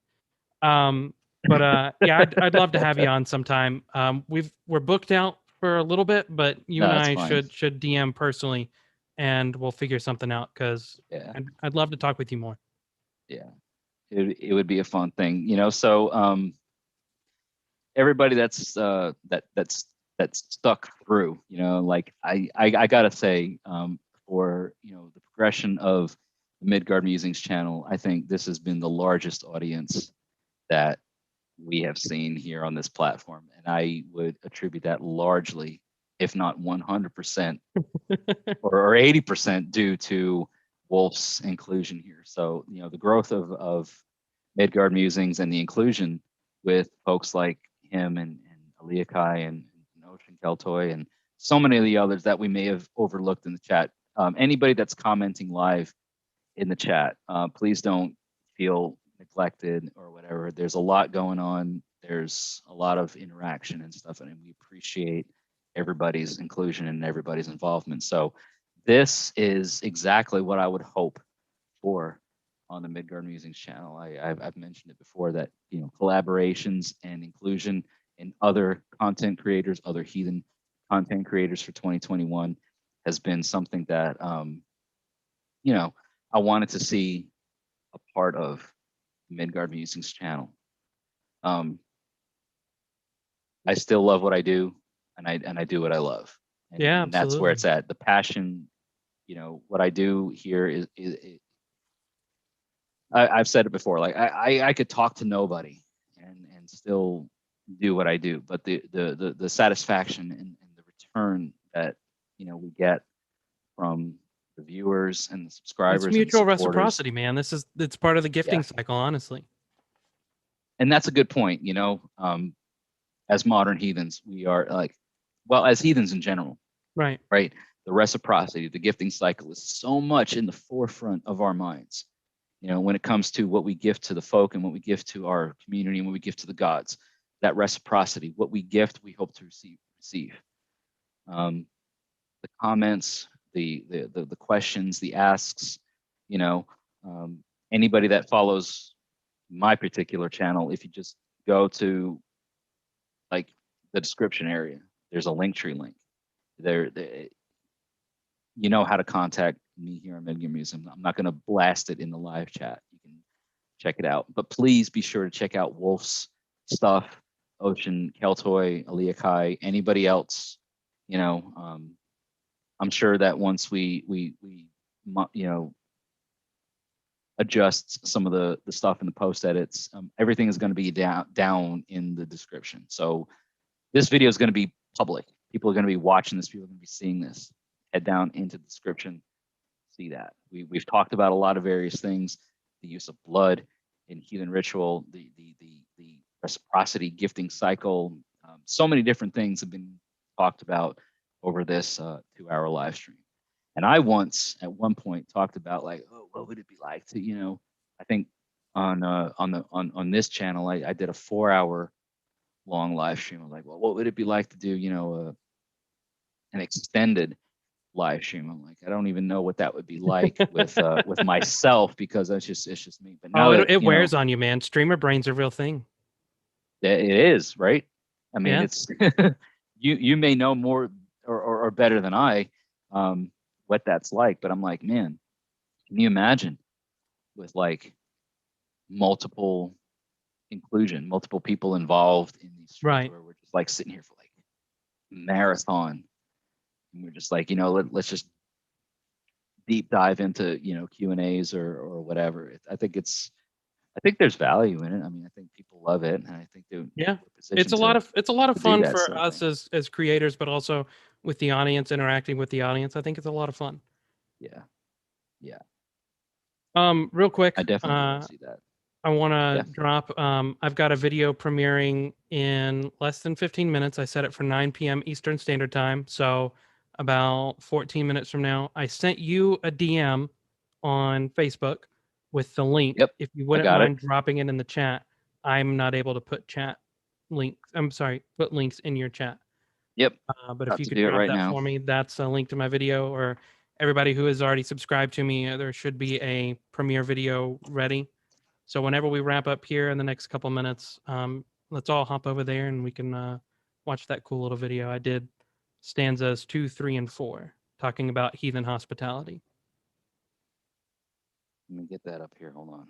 S2: But yeah, I'd love to have you on sometime. We're booked out for a little bit, but you
S1: no,
S2: and
S1: that's
S2: I
S1: fine.
S2: should DM personally, and we'll figure something out because
S1: Yeah,
S2: I'd love to talk with you more.
S1: yeah. It would be a fun thing, So everybody that's stuck through, like I gotta say, for the progression of the Midgard Musings channel, I think this has been the largest audience that we have seen here on this platform, and I would attribute that largely, if not 100%, or 80%, due to Wolf's inclusion here. So the growth of Midgard Musings and the inclusion with folks like him and Aliakai and Ocean Keltoy, and so many of the others that we may have overlooked in the chat. Anybody that's commenting live in the chat, please don't feel neglected or whatever. There's a lot going on. There's a lot of interaction and stuff, and we appreciate everybody's inclusion and everybody's involvement. So this is exactly what I would hope for on the Midgard Musings channel. I've mentioned it before that, you know, collaborations and inclusion in other content creators, other heathen content creators for 2021 has been something that, you know, I wanted to see a part of the Midgard Musings channel. I still love what I do, and I do what I love. And,
S2: Yeah,
S1: and that's where it's at. The passion, you know, what I do here is I've said it before. Like I could talk to nobody and still do what I do, but the satisfaction and the return that, you know, we get from the viewers and the subscribers,
S2: it's mutual
S1: and
S2: reciprocity, man. It's part of the gifting cycle, honestly.
S1: And that's a good point. You know, as modern heathens, we are like, well, as heathens in general,
S2: right?
S1: The reciprocity, the gifting cycle is so much in the forefront of our minds. You know, when it comes to what we gift to the folk and what we gift to our community and what we gift to the gods, that reciprocity, what we gift, we hope to receive. The comments, the questions, the asks, you know, anybody that follows my particular channel, if you just go to like the description area, there's a Linktree link there. You know how to contact me here on Midgard Musings. I'm not going to blast it in the live chat. You can check it out, but please be sure to check out Wolf's stuff, Ocean Keltoy, Aliakai, anybody else. You know, I'm sure that once we you know, adjust some of the stuff in the post edits, everything is going to be down in the description. So this video is going to be public. People are going to be watching this. People are going to be seeing this. Head down into the description, see that. We've talked about a lot of various things: the use of blood in heathen ritual, the reciprocity gifting cycle. So many different things have been talked about over this 2-hour live stream. And I once, at one point, talked about like, oh, what would it be like to, you know, I think on this channel, I did a 4-hour long live stream. I'm like, well, what would it be like to do, you know, an extended live stream? I'm like, I don't even know what that would be like with myself, because it's just me. But now
S2: it wears on you, man. Streamer brain's a real thing.
S1: It is, right? I mean, it's you may know more or better than I what that's like, but I'm like, man, can you imagine with like multiple inclusion, multiple people involved in these streams, where we're just like sitting here for like marathon, and we're just like, you know, let's just deep dive into, you know, Q&As or whatever. I think there's value in it. I mean, I think people love it, and I think
S2: it's a lot of fun for us as creators, but also with the audience, interacting with the audience. I think it's a lot of fun.
S1: Yeah.
S2: Real quick,
S1: I definitely want to see that.
S2: I want to drop. I've got a video premiering in less than 15 minutes. I set it for 9 p.m. Eastern Standard Time, so about 14 minutes from now. I sent you a DM on Facebook with the link. If you wouldn't mind dropping it in the chat. I'm not able to put put links in your chat. But if you could drop that for me, that's a link to my video. Or everybody who has already subscribed to me, there should be a premiere video ready. So whenever we wrap up here in the next couple minutes, let's all hop over there and we can watch that cool little video. I did stanzas 2, 3, and 4, talking about heathen hospitality.
S1: Let me get that up here. Hold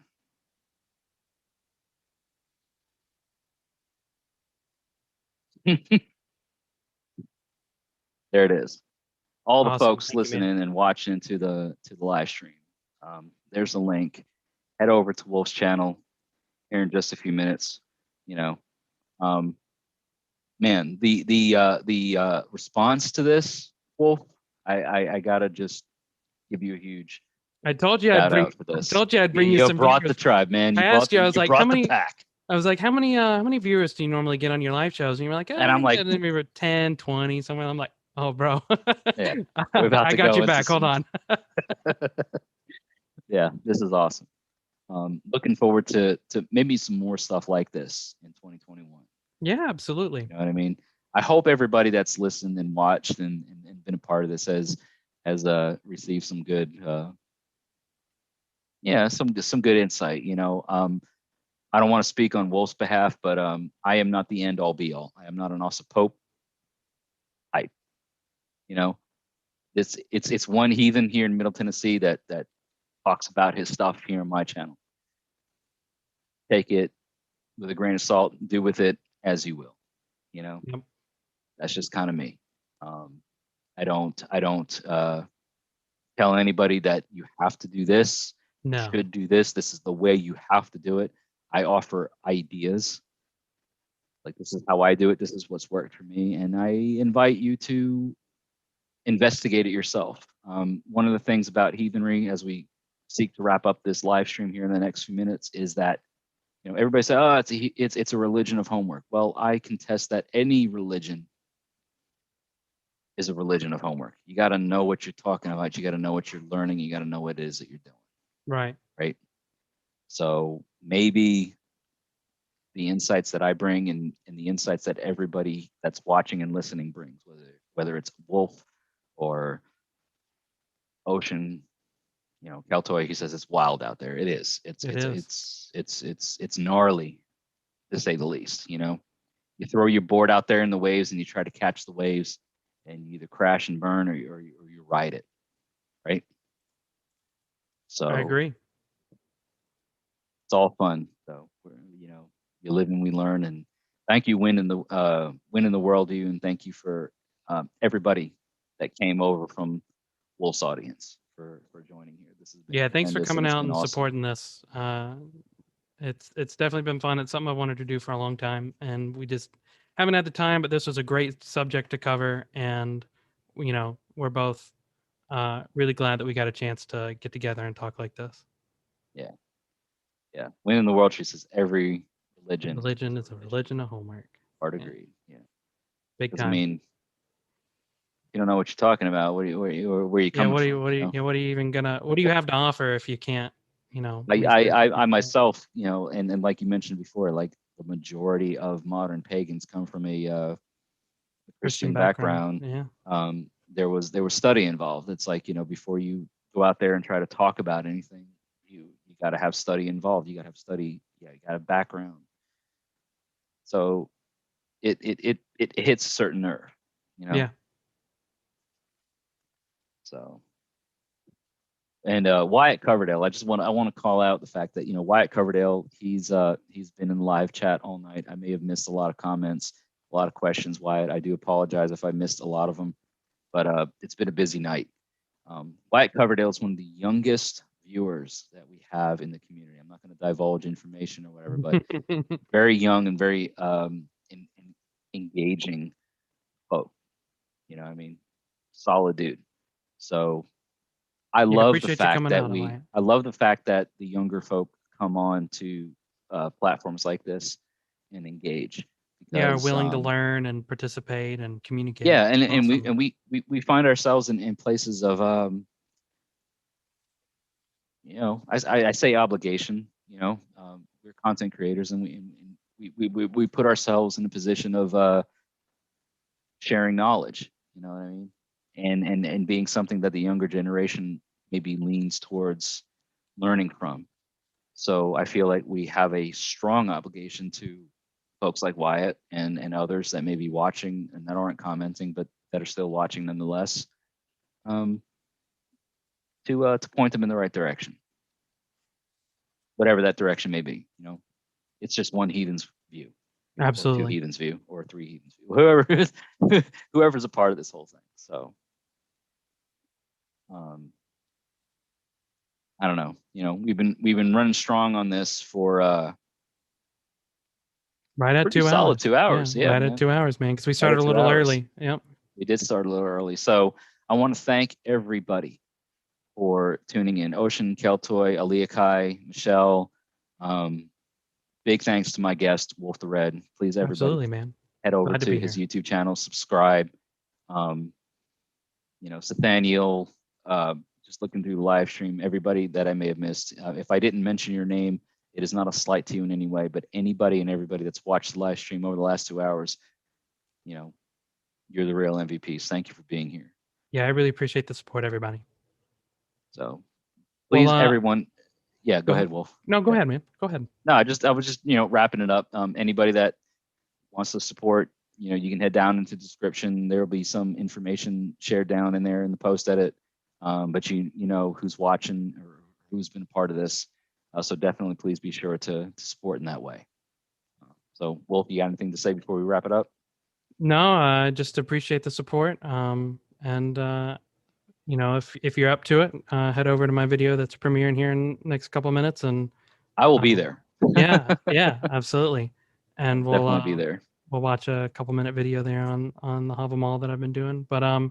S1: on. There it is. All the folks listening and watching to the live stream. There's a link. Head over to Wolf's channel here in just a few minutes. You know, man, the response to this, Wolf, I gotta just give you a huge.
S2: I told you I'd bring. I told you I'd bring you some.
S1: You brought the tribe, man.
S2: I asked you. I was like, how many? I was like, how many viewers do you normally get on your live shows? And you're like,
S1: And I'm
S2: I
S1: like,
S2: get maybe 10, 20, somewhere. I'm like, oh, bro,
S1: yeah, we're about
S2: I
S1: to
S2: got
S1: go
S2: your
S1: into
S2: back. Hold
S1: some.
S2: on.
S1: Yeah, this is awesome. Looking forward to maybe some more stuff like this in 2021.
S2: Yeah, absolutely.
S1: You know what I mean? I hope everybody that's listened and watched and been a part of this has received some good yeah, some good insight. I don't want to speak on Wolf's behalf, but I am not the end all be all. I am not an awesome pope. I, you know, it's one heathen here in Middle Tennessee that talks about his stuff here on my channel. Take it with a grain of salt, do with it as you will.
S2: Yep.
S1: That's just kind of me. I don't tell anybody that you have to do this,
S2: No.
S1: should do this. This is the way you have to do it. I offer ideas. Like, this is how I do it. This is what's worked for me. And I invite you to investigate it yourself. One of the things about heathenry, as we seek to wrap up this live stream here in the next few minutes, is that everybody says, oh, it's a religion of homework. Well, I contest that any religion is a religion of homework. You got to know what you're talking about. You got to know what you're learning. You got to know what it is that you're doing.
S2: Right.
S1: Right. So maybe the insights that I bring and the insights that everybody that's watching and listening brings, whether it's Wolf or Ocean, Kaltoy, he says it's wild out there. It is. It's gnarly, to say the least. You throw your board out there in the waves and you try to catch the waves, and you either crash and burn or you ride it, right? So
S2: I agree.
S1: it's all fun. So you live and we learn. And thank you, Win in the World to you, and thank you for everybody that came over from Wolf's audience for joining here. This has been
S2: Thanks for
S1: tremendous,
S2: coming
S1: and it's
S2: out
S1: been
S2: and
S1: awesome.
S2: supporting this. It's definitely been fun. It's something I wanted to do for a long time, and we just haven't had the time. But this was a great subject to cover, and we're both really glad that we got a chance to get together and talk like this.
S1: Yeah. Win in the World, she says every religion
S2: is a religion of homework.
S1: Hard agreed. Yeah.
S2: Big
S1: Because
S2: time.
S1: I mean, you don't know what you're talking about. Where you coming from?
S2: What are you even gonna? What do you have to offer if you can't?
S1: I myself, and like you mentioned before, like the majority of modern pagans come from a Christian background.
S2: Yeah.
S1: There was study involved. It's like, before you go out there and try to talk about anything, you got to have study involved. You got to have study. Yeah, you got to have background. So it hits a certain nerve,
S2: Yeah.
S1: So, and Wyatt Coverdale, I want to call out the fact that Wyatt Coverdale, he's been in live chat all night. I may have missed a lot of comments, a lot of questions. Wyatt, I do apologize if I missed a lot of them, but it's been a busy night. Wyatt Coverdale is one of the youngest viewers that we have in the community. I'm not going to divulge information or whatever, but very young and very engaging folk. What I mean? Solid dude. So I love the fact that the younger folk come on to platforms like this and engage.
S2: Are willing to learn and participate and communicate.
S1: Yeah, and we find ourselves in places of I say obligation. We're content creators, and we put ourselves in a position of sharing knowledge. You know what I mean? And being something that the younger generation maybe leans towards learning from. So I feel like we have a strong obligation to folks like Wyatt and others that may be watching and that aren't commenting, but that are still watching nonetheless, to point them in the right direction, whatever that direction may be. It's just one heathen's view,
S2: Absolutely.
S1: or 2 heathens view, or 3 heathens view, whoever's a part of this whole thing. So, I don't know. We've been running strong on this for
S2: right at 2 hours.
S1: Solid 2 hours. Yeah,
S2: right at 2 hours, man. Because we started a little early. Yep.
S1: We did start a little early. So I want to thank everybody for tuning in. Ocean, Keltoy, Aliakai, Michelle, big thanks to my guest, Wolf the Red. Please, everybody,
S2: Absolutely, man.
S1: head over
S2: Glad to
S1: to
S2: be
S1: his
S2: here.
S1: YouTube channel, subscribe. Nathaniel, just looking through the live stream, everybody that I may have missed. If I didn't mention your name, it is not a slight to you in any way, but anybody and everybody that's watched the live stream over the last 2 hours, you're the real MVPs. Thank you for being here.
S2: Yeah, I really appreciate the support, everybody.
S1: So please, everyone. Yeah, go ahead, Wolf.
S2: No, go ahead, man. Go ahead.
S1: No, I was just, wrapping it up. Anybody that wants to support, you can head down into the description. There will be some information shared down in there in the post edit. But you know who's watching or who's been a part of this. So definitely please be sure to support in that way. So Wolf, you got anything to say before we wrap it up?
S2: No, I just appreciate the support. If you're up to it, head over to my video that's premiering here in the next couple minutes, and
S1: I will be there.
S2: yeah, absolutely. And we'll
S1: definitely be there.
S2: We'll watch a couple minute video there on the Hava Mall that I've been doing. But I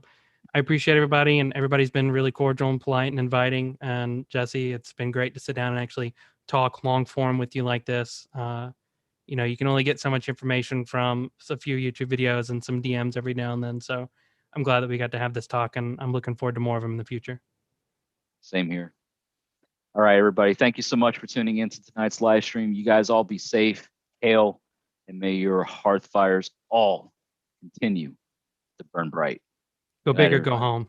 S2: appreciate everybody, and everybody's been really cordial and polite and inviting. And Jesse, it's been great to sit down and actually talk long form with you like this. You can only get so much information from a few YouTube videos and some DMs every now and then. So I'm glad that we got to have this talk, and I'm looking forward to more of them in the future.
S1: Same here. All right, everybody. Thank you so much for tuning in to tonight's live stream. You guys all be safe, hail, and may your hearth fires all continue to burn bright.
S2: Go big or go home.